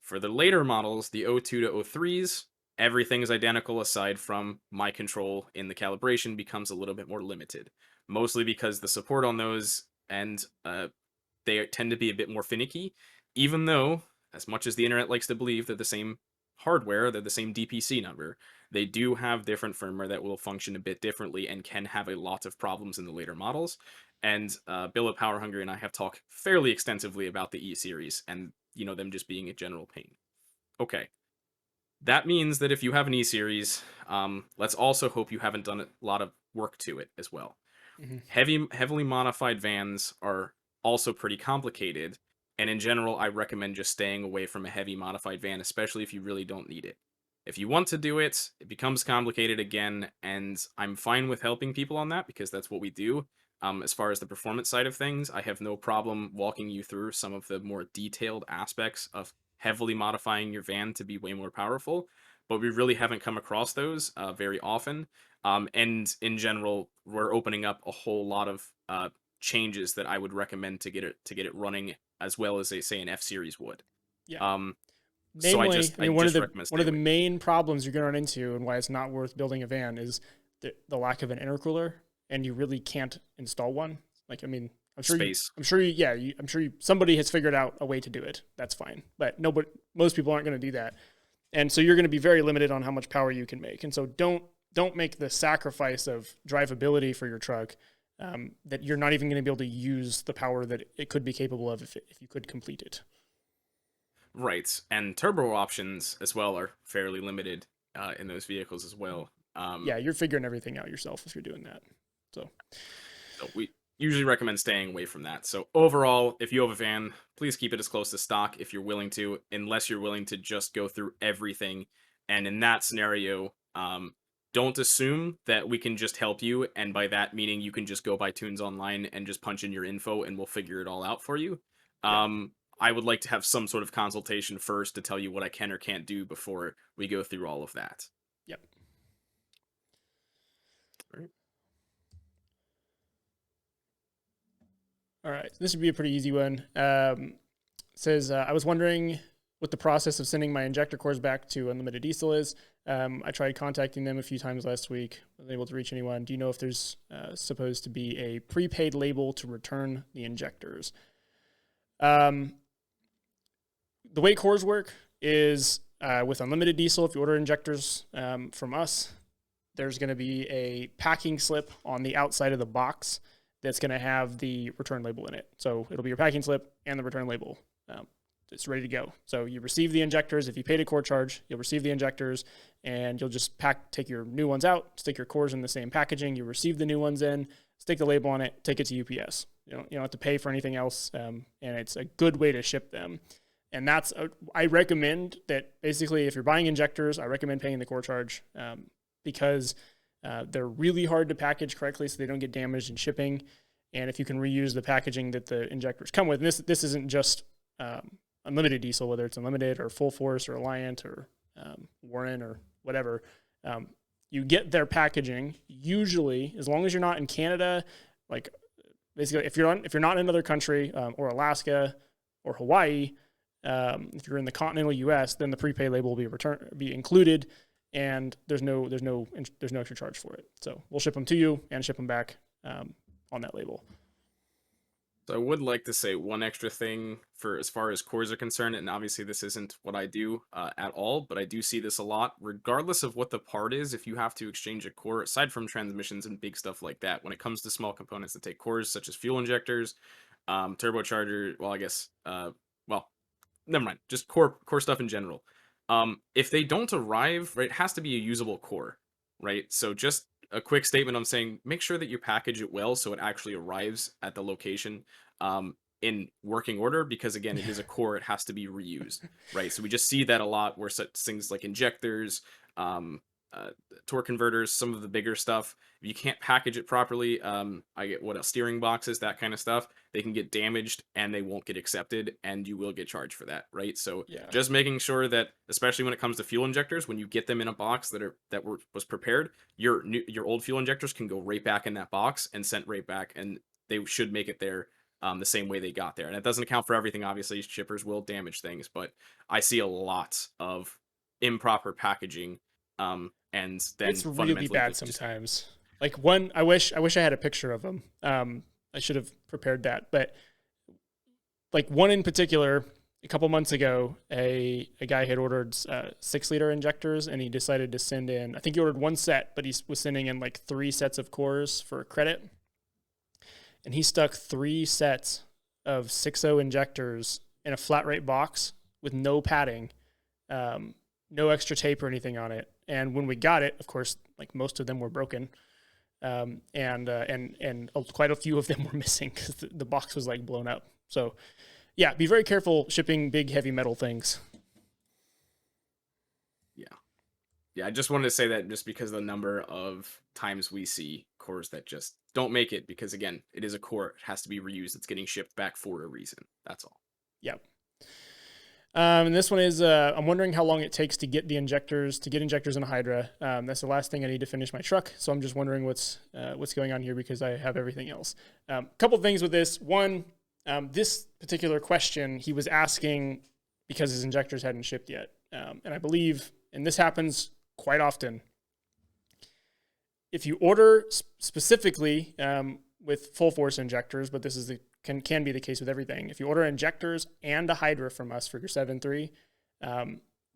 [SPEAKER 2] For the later models, the O2 to O3s, everything is identical aside from my control in the calibration becomes a little bit more limited. Mostly because the support on those and they tend to be a bit more finicky, even though, as much as the internet likes to believe they're the same hardware, they're the same DPC number, they do have different firmware that will function a bit differently and can have a lot of problems in the later models. And Bill of Power Hungry and I have talked fairly extensively about the E series and them just being a general pain. Okay, that means that if you have an E series, let's also hope you haven't done a lot of work to it as well.
[SPEAKER 1] Mm-hmm.
[SPEAKER 2] Heavily modified vans are also pretty complicated, and in general, I recommend just staying away from a heavy modified van, especially if you really don't need it. If you want to do it, it becomes complicated again, and I'm fine with helping people on that because that's what we do. As far as the performance side of things, I have no problem walking you through some of the more detailed aspects of heavily modifying your van to be way more powerful, but we really haven't come across those very often. And in general, we're opening up a whole lot of changes that I would recommend to get it running as well as say an F series would.
[SPEAKER 1] Yeah.
[SPEAKER 2] So I
[SPEAKER 1] Namely,
[SPEAKER 2] just
[SPEAKER 1] I
[SPEAKER 2] I
[SPEAKER 1] mean, one of
[SPEAKER 2] just
[SPEAKER 1] the
[SPEAKER 2] recommend
[SPEAKER 1] one
[SPEAKER 2] stay
[SPEAKER 1] of the
[SPEAKER 2] away.
[SPEAKER 1] main problems you're going to run into, and why it's not worth building a van, is the lack of an intercooler, and you really can't install one. Like, I mean,
[SPEAKER 2] Space.
[SPEAKER 1] I'm sure somebody has figured out a way to do it. That's fine, but most people aren't going to do that, and so you're going to be very limited on how much power you can make. And so don't make the sacrifice of drivability for your truck that you're not even going to be able to use the power that it could be capable of if you could complete it.
[SPEAKER 2] Right, and turbo options as well are fairly limited in those vehicles as well.
[SPEAKER 1] Yeah, you're figuring everything out yourself if you're doing that. So
[SPEAKER 2] So we usually recommend staying away from that. So overall, if you have a van, please keep it as close to stock if you're willing to, unless you're willing to just go through everything. And in that scenario, don't assume that we can just help you, and by that meaning you can just go buy tunes online and just punch in your info and we'll figure it all out for you.
[SPEAKER 1] yeah,
[SPEAKER 2] I would like to have some sort of consultation first to tell you what I can or can't do before we go through all of that.
[SPEAKER 1] yep.
[SPEAKER 2] All right.
[SPEAKER 1] All right, this would be a pretty easy one. Says, I was wondering what the process of sending my injector cores back to Unlimited Diesel is. I tried contacting them a few times last week. Wasn't able to reach anyone. Do you know if there's supposed to be a prepaid label to return the injectors? The way cores work is with Unlimited Diesel, if you order injectors from us, there's going to be a packing slip on the outside of the box that's going to have the return label in it. So it'll be your packing slip and the return label. It's ready to go. So you receive the injectors. If you paid a core charge, you'll receive the injectors, and you'll just take your new ones out, stick your cores in the same packaging. You receive the new ones in, stick the label on it, take it to UPS. You don't have to pay for anything else, and it's a good way to ship them. And I recommend that basically if you're buying injectors, I recommend paying the core charge because they're really hard to package correctly so they don't get damaged in shipping. And if you can reuse the packaging that the injectors come with, and this isn't just Unlimited Diesel, whether it's Unlimited or Full Force or Alliant or Warren or whatever, you get their packaging. Usually, as long as you're not in Canada, like basically if you're not in another country or Alaska or Hawaii, if you're in the continental U.S., then the prepaid label will be included, and there's no extra charge for it. So we'll ship them to you and ship them back on that label.
[SPEAKER 2] So I would like to say one extra thing for as far as cores are concerned, and obviously this isn't what I do at all, but I do see this a lot. Regardless of what the part is, if you have to exchange a core, aside from transmissions and big stuff like that, when it comes to small components that take cores, such as fuel injectors, turbocharger, well, I guess, well, never mind, just core stuff in general. If they don't arrive, right, it has to be a usable core, right? So just a quick statement on saying make sure that you package it well so it actually arrives at the location in working order, because again, it is a core, it has to be reused, right? So we just see that a lot where such things like injectors, um, uh, torque converters, some of the bigger stuff, if you can't package it properly, I get what else, steering boxes, that kind of stuff, they can get damaged and they won't get accepted and you will get charged for that, right? So
[SPEAKER 1] Yeah.
[SPEAKER 2] just making sure that, especially when it comes to fuel injectors, when you get them in a box was prepared, your old fuel injectors can go right back in that box and sent right back, and they should make it there the same way they got there. And it doesn't account for everything. Obviously, shippers will damage things, but I see a lot of improper packaging, and then
[SPEAKER 1] It's really
[SPEAKER 2] fundamentally
[SPEAKER 1] bad
[SPEAKER 2] just
[SPEAKER 1] sometimes. Like one, I wish I had a picture of them. I should have prepared that, but like one in particular, a couple months ago, a guy had ordered 6 liter injectors, and he decided to send in. I think he ordered one set, but he was sending in like 3 sets of cores for credit, and he stuck 3 sets of 6.0 injectors in a flat rate box with no padding, no extra tape or anything on it. And when we got it, of course, like most of them were broken, and quite a few of them were missing because the box was like blown up. So yeah, be very careful shipping big heavy metal things.
[SPEAKER 2] yeah. Yeah, I just wanted to say that just because of the number of times we see cores that just don't make it, because again, it is a core, it has to be reused, it's getting shipped back for a reason. That's all.
[SPEAKER 1] Yeah. And this one is, I'm wondering how long it takes to get injectors in a Hydra. That's the last thing I need to finish my truck. So I'm just wondering what's going on here because I have everything else. Couple things with this. One, this particular question he was asking because his injectors hadn't shipped yet. And I believe, and this happens quite often, if you order specifically with full force injectors, but this is can be the case with everything. If you order injectors and a Hydra from us for your 7.3,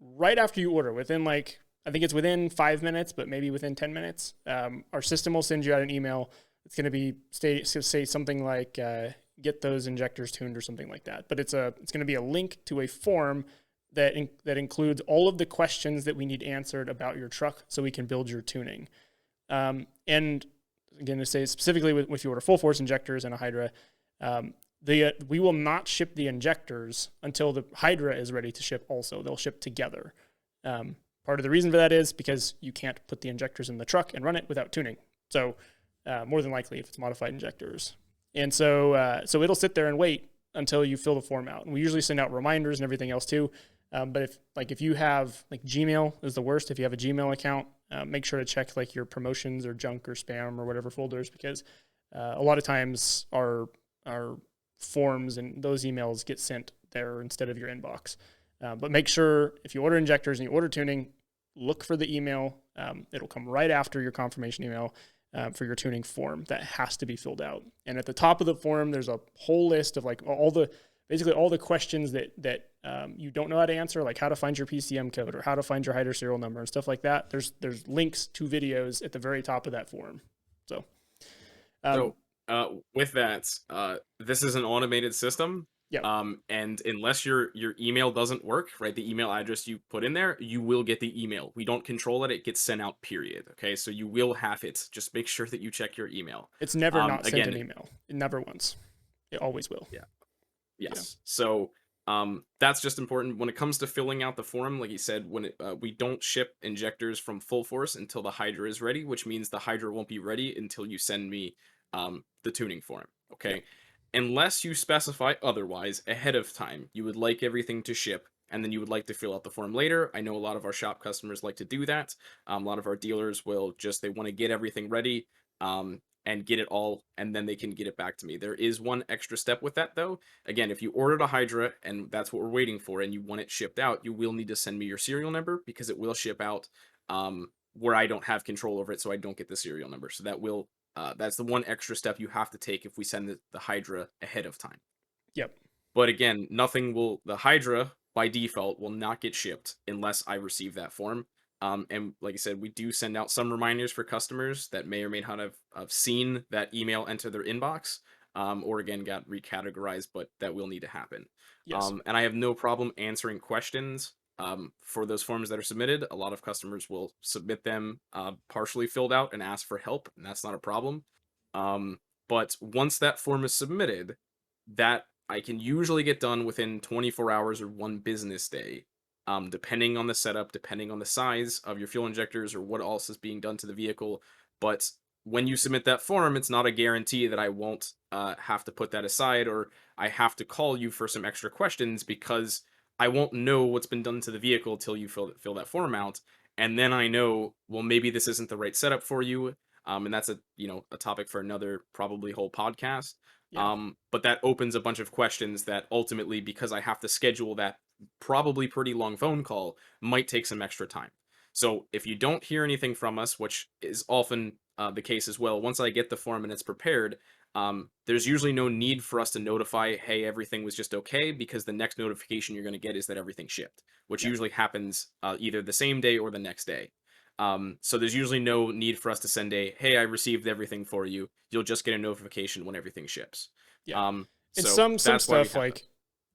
[SPEAKER 1] right after you order, within I think it's within 5 minutes, but maybe within 10 minutes, our system will send you out an email. It's going to be say something like get those injectors tuned or something like that. But it's going to be a link to a form that includes all of the questions that we need answered about your truck so we can build your tuning. And again, to say specifically if you order full force injectors and a Hydra, we will not ship the injectors until the Hydra is ready to ship also. They'll ship together. Part of the reason for that is because you can't put the injectors in the truck and run it without tuning. So more than likely if it's modified injectors. And so it'll sit there and wait until you fill the form out. And we usually send out reminders and everything else too. But if you have Gmail is the worst. If you have a Gmail account, make sure to check your promotions or junk or spam or whatever folders, because a lot of times our forms and those emails get sent there instead of your inbox. But make sure if you order injectors and you order tuning, look for the email. It'll come right after your confirmation email for your tuning form that has to be filled out. And at the top of the form, there's a whole list of basically all the questions that you don't know how to answer, like how to find your PCM code or how to find your Hydra serial number and stuff like that. There's links to videos at the very top of that form. So,
[SPEAKER 2] with that, this is an automated system.
[SPEAKER 1] yeah,
[SPEAKER 2] And unless your email doesn't work, right, the email address you put in there, you will get the email. We don't control it; it gets sent out. Period. Okay, so you will have it. Just make sure that you check your email.
[SPEAKER 1] it's never not sent
[SPEAKER 2] Again,
[SPEAKER 1] an email. It never once. It always will.
[SPEAKER 2] yeah. Yes. So that's just important when it comes to filling out the form. Like you said, when we don't ship injectors from full force until the Hydra is ready, which means the Hydra won't be ready until you send me the tuning form. Okay.
[SPEAKER 1] Yep.
[SPEAKER 2] Unless you specify otherwise ahead of time, you would like everything to ship and then you would like to fill out the form later. I know a lot of our shop customers like to do that. A lot of our dealers will they want to get everything ready. And get it all, and then they can get it back to me. There is one extra step with that, though. Again, if you ordered a Hydra, and that's what we're waiting for, and you want it shipped out, you will need to send me your serial number, because it will ship out where I don't have control over it, so I don't get the serial number. So that will That's the one extra step you have to take if we send the Hydra ahead of time.
[SPEAKER 1] Yep.
[SPEAKER 2] But again, the Hydra by default will not get shipped unless I receive that form. And like I said, we do send out some reminders for customers that may or may not have seen that email enter their inbox, or again got recategorized, but that will need to happen.
[SPEAKER 1] Yes.
[SPEAKER 2] And I have no problem answering questions for those forms that are submitted. A lot of customers will submit them partially filled out and ask for help, and that's not a problem. Um, but once that form is submitted, that I can usually get done within 24 hours or one business day, depending on the setup, depending on the size of your fuel injectors or what else is being done to the vehicle. But when you submit that form, it's not a guarantee that I won't have to put that aside or I have to call you for some extra questions because I won't know what's been done to the vehicle till you fill that form out. And then I know, well, maybe this isn't the right setup for you. And that's a topic for another probably whole podcast.
[SPEAKER 1] Yeah.
[SPEAKER 2] But that opens a bunch of questions that ultimately, because I have to schedule that probably pretty long phone call, might take some extra time. So if you don't hear anything from us, which is often the case as well, once I get the form and it's prepared, there's usually no need for us to notify, hey, everything was just okay, because the next notification you're going to get is that everything shipped, which
[SPEAKER 1] Yeah.
[SPEAKER 2] usually happens either the same day or the next day. So there's usually no need for us to send a, hey, I received everything for you. You'll just get a notification when everything ships.
[SPEAKER 1] Yeah. And
[SPEAKER 2] So
[SPEAKER 1] some
[SPEAKER 2] that's why we
[SPEAKER 1] stuff
[SPEAKER 2] have them.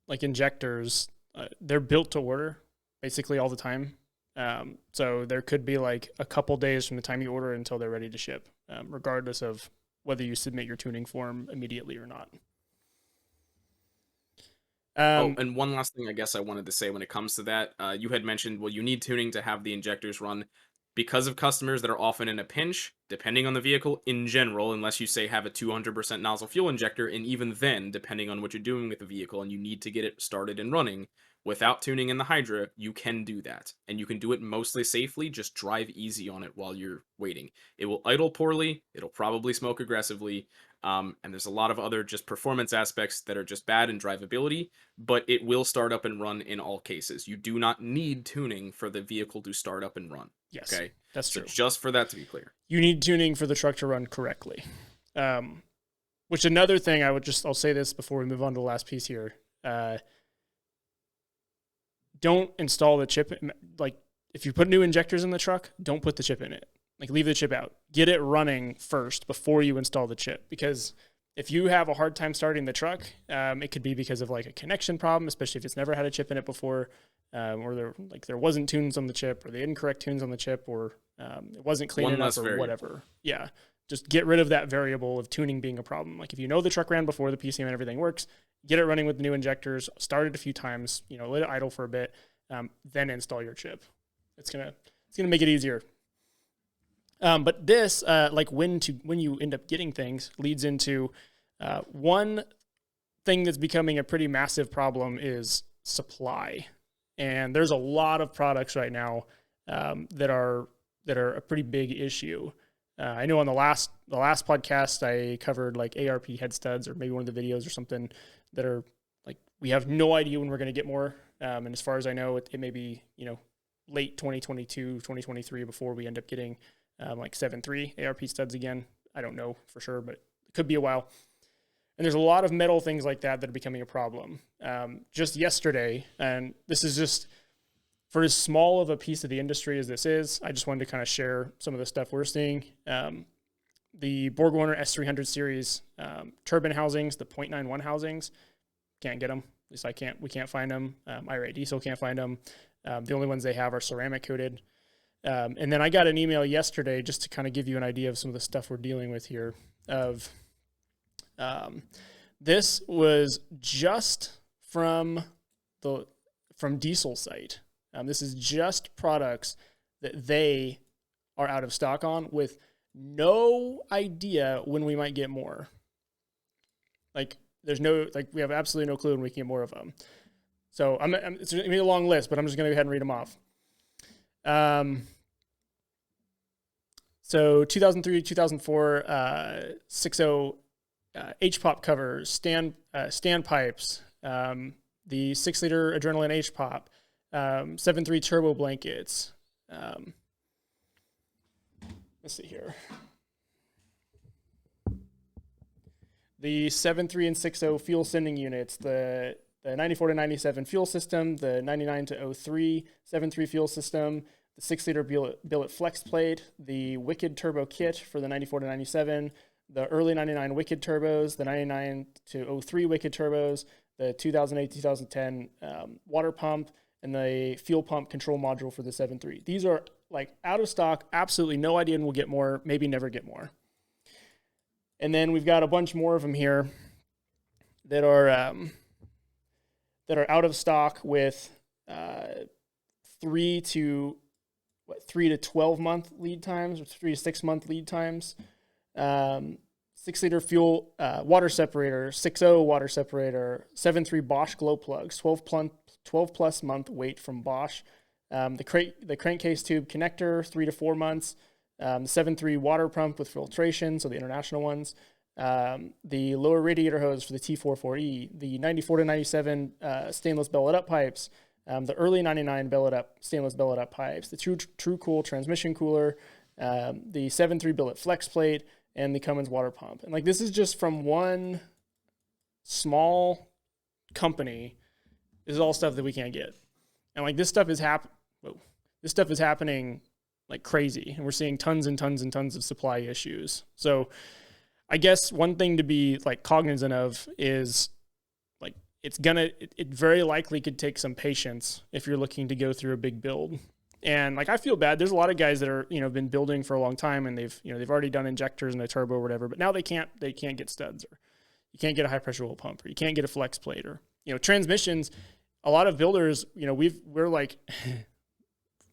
[SPEAKER 1] like injectors, they're built to order basically all the time. So there could be like a couple days from the time you order until they're ready to ship, regardless of whether you submit your tuning form immediately or not.
[SPEAKER 2] Oh, and one last thing I guess I wanted to say when it comes to that, you had mentioned, well, you need tuning to have the injectors run because of customers that are often in a pinch, depending on the vehicle in general, unless you say have a 200% nozzle fuel injector, and even then, depending on what you're doing with the vehicle and you need to get it started and running, without tuning in the Hydra, you can do that. And you can do it mostly safely, just drive easy on it while you're waiting. It will idle poorly, it'll probably smoke aggressively, and there's a lot of other just performance aspects that are just bad in drivability, but it will start up and run in all cases. You do not need tuning for the vehicle to start up and run.
[SPEAKER 1] Yes,
[SPEAKER 2] Okay,
[SPEAKER 1] that's
[SPEAKER 2] so
[SPEAKER 1] true.
[SPEAKER 2] just for that to be clear,
[SPEAKER 1] You need tuning for the truck to run correctly. Which another thing I'll say this before we move on to the last piece here. Don't install the chip. Like if you put new injectors in the truck, don't put the chip in it. Like leave the chip out. Get it running first before you install the chip, because if you have a hard time starting the truck, it could be because of like a connection problem, especially if it's never had a chip in it before, or there wasn't tunes on the chip, or the incorrect tunes on the chip, or it wasn't clean
[SPEAKER 2] one
[SPEAKER 1] enough,
[SPEAKER 2] less
[SPEAKER 1] or
[SPEAKER 2] variable.
[SPEAKER 1] whatever. Yeah, just get rid of that variable of tuning being a problem. Like if you know the truck ran before the PCM and everything works, get it running with the new injectors. Start it a few times. Let it idle for a bit, then install your chip. It's gonna make it easier. But this, when you end up getting things, leads into one thing that's becoming a pretty massive problem is supply. And there's a lot of products right now that are a pretty big issue. I know on the last podcast I covered like ARP head studs, or maybe one of the videos or something, that are like, we have no idea when we're going to get more. And as far as I know, it may be late 2022, 2023 before we end up getting like 7.3 ARP studs again. I don't know for sure, but it could be a while. And there's a lot of metal things like that are becoming a problem. Just yesterday, and this is just for as small of a piece of the industry as this is, I just wanted to kind of share some of the stuff we're seeing. The BorgWarner S300 series turbine housings, the 0.91 housings, can't get them. At least we can't find them. IRA Diesel can't find them. The only ones they have are ceramic coated. And then I got an email yesterday, just to kind of give you an idea of some of the stuff we're dealing with here. This was just from Diesel site. This is just products that they are out of stock on, with no idea when we might get more. Like we have absolutely no clue when we can get more of them. So it's going to be a long list, but I'm just going to go ahead and read them off. So 2003, 2004, 60 H-pop covers, stand pipes, the 6-liter adrenaline H-pop, 7.3 turbo blankets. Let's see here. The 7.3 and 6.0 fuel sending units, the 94 to 97 fuel system, the 99 to 03 7.3 fuel system, the 6-liter billet flex plate, the Wicked turbo kit for the 94 to 97, the early 99 Wicked turbos, the 99 to 03 Wicked turbos, the 2008 2010 water pump, and the fuel pump control module for the 7.3. These are like out of stock, absolutely no idea, and we'll get more, maybe never get more. And then we've got a bunch more of them here that are out of stock with 3 to 12 month lead times, or 3 to 6 month lead times. 6-liter fuel water separator, 6.0 water separator, 7.3 Bosch glow plugs, 12 plus month wait from Bosch. The crankcase tube connector, 3 to 4 months. The 7.3 water pump with filtration, so the international ones. The lower radiator hose for the T44E, the 94 to 97 stainless bellet up pipes, the early 99 stainless bellet up pipes, the True Cool transmission cooler, the 7.3 billet flex plate, and the Cummins water pump. And like, this is just from one small company. This is all stuff that we can't get. And like, this stuff is happening like crazy, and we're seeing tons and tons and tons of supply issues. So I guess one thing to be like cognizant of is like, it very likely could take some patience if you're looking to go through a big build. And like, I feel bad. There's a lot of guys that are, been building for a long time, and they've already done injectors and a turbo or whatever, but now they can't get studs, or you can't get a high pressure oil pump, or you can't get a flex plate, or, transmissions. A lot of builders, we're like,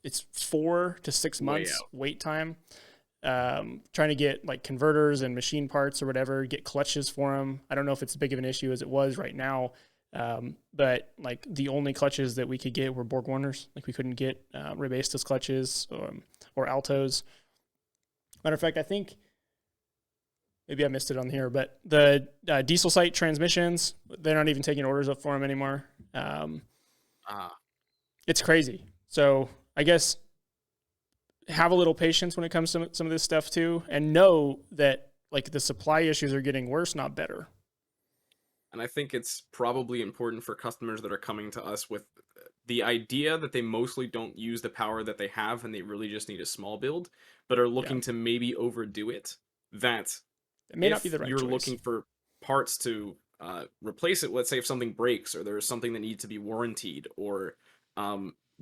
[SPEAKER 1] it's 4 to 6 months wait time. Trying to get like converters and machine parts or whatever, get clutches for them. I don't know if it's as big of an issue as it was right now. But like, the only clutches that we could get were Borg Warners. Like, we couldn't get Rebastos clutches or Altos. Matter of fact, I think maybe I missed it on here, but the diesel site transmissions, they're not even taking orders up for them anymore. It's crazy. So I guess have a little patience when it comes to some of this stuff too, and know that like, the supply issues are getting worse, not better.
[SPEAKER 2] And I think it's probably important for customers that are coming to us with the idea that they mostly don't use the power that they have, and they really just need a small build, but are looking to maybe overdo it, that
[SPEAKER 1] it may not be the right
[SPEAKER 2] you're
[SPEAKER 1] choice.
[SPEAKER 2] Looking for parts to replace it, let's say if something breaks, or there's something that needs to be warrantied, or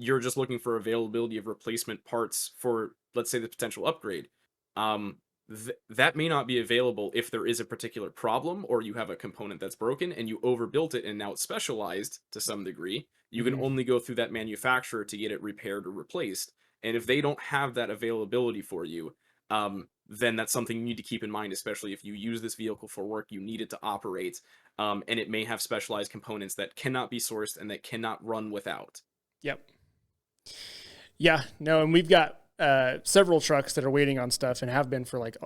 [SPEAKER 2] you're just looking for availability of replacement parts for, let's say, the potential upgrade, that may not be available if there is a particular problem, or you have a component that's broken and you overbuilt it and now it's specialized to some degree. You can only go through that manufacturer to get it repaired or replaced. And if they don't have that availability for you, then that's something you need to keep in mind, especially if you use this vehicle for work, you need it to operate, and it may have specialized components that cannot be sourced and that cannot run without.
[SPEAKER 1] Yep. Yeah, no, and we've got several trucks that are waiting on stuff, and have been for like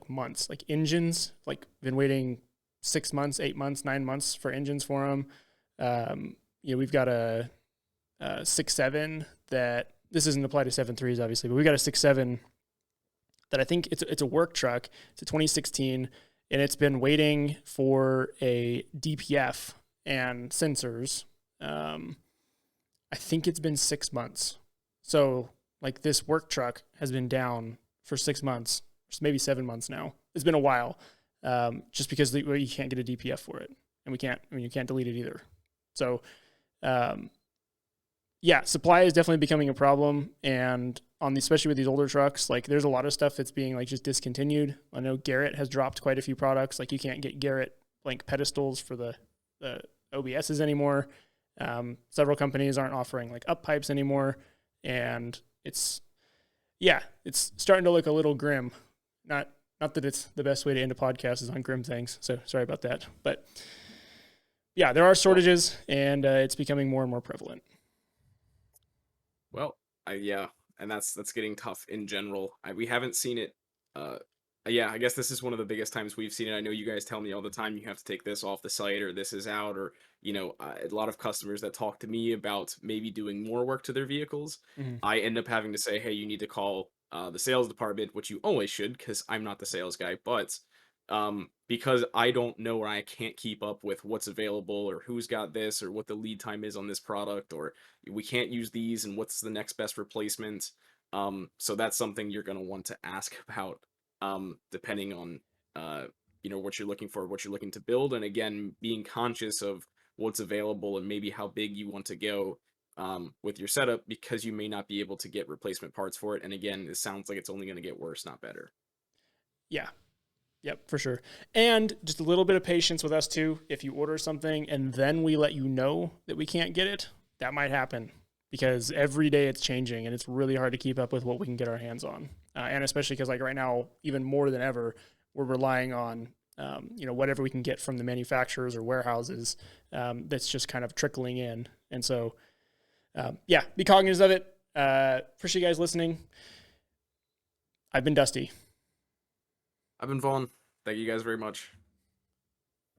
[SPEAKER 1] months. Like engines, like been waiting 6 months, 8 months, 9 months for engines for them. We've got a 6.7 that, this doesn't apply to 7.3s obviously, but we got a 6.7 that I think it's a work truck. It's a 2016, and it's been waiting for a DPF and sensors. I think it's been 6 months. So like, this work truck has been down for 6 months, maybe 7 months now. It's been a while, just because you can't get a DPF for it, and you can't delete it either. So, supply is definitely becoming a problem, and especially with these older trucks, like, there's a lot of stuff that's being like just discontinued. I know Garrett has dropped quite a few products. Like, you can't get Garrett like pedestals for the OBSs anymore. Several companies aren't offering like up pipes anymore, and it's starting to look a little grim. Not that it's the best way to end a podcast is on grim things, so sorry about that. But yeah, there are shortages, and it's becoming more and more prevalent.
[SPEAKER 2] Well, and that's getting tough in general. We haven't seen it. I guess this is one of the biggest times we've seen it. I know you guys tell me all the time you have to take this off the site, or this is out, or a lot of customers that talk to me about maybe doing more work to their vehicles. I end up having to say, hey, you need to call the sales department, which you always should, because I'm not the sales guy. But because I don't know or I can't keep up with what's available or who's got this or what the lead time is on this product or we can't use these and what's the next best replacement. So that's something you're going to want to ask about, depending on, what you're looking for, what you're looking to build. And again, being conscious of what's available and maybe how big you want to go, with your setup, because you may not be able to get replacement parts for it. And again, it sounds like it's only going to get worse, not better.
[SPEAKER 1] Yeah. Yep, for sure. And just a little bit of patience with us too. If you order something and then we let you know that we can't get it, that might happen because every day it's changing and it's really hard to keep up with what we can get our hands on. And especially because like right now, even more than ever, we're relying on, whatever we can get from the manufacturers or warehouses, that's just kind of trickling in. And so, be cognizant of it. Appreciate you guys listening. I've been Dusty.
[SPEAKER 2] I've been Vaughn. Thank you guys very much.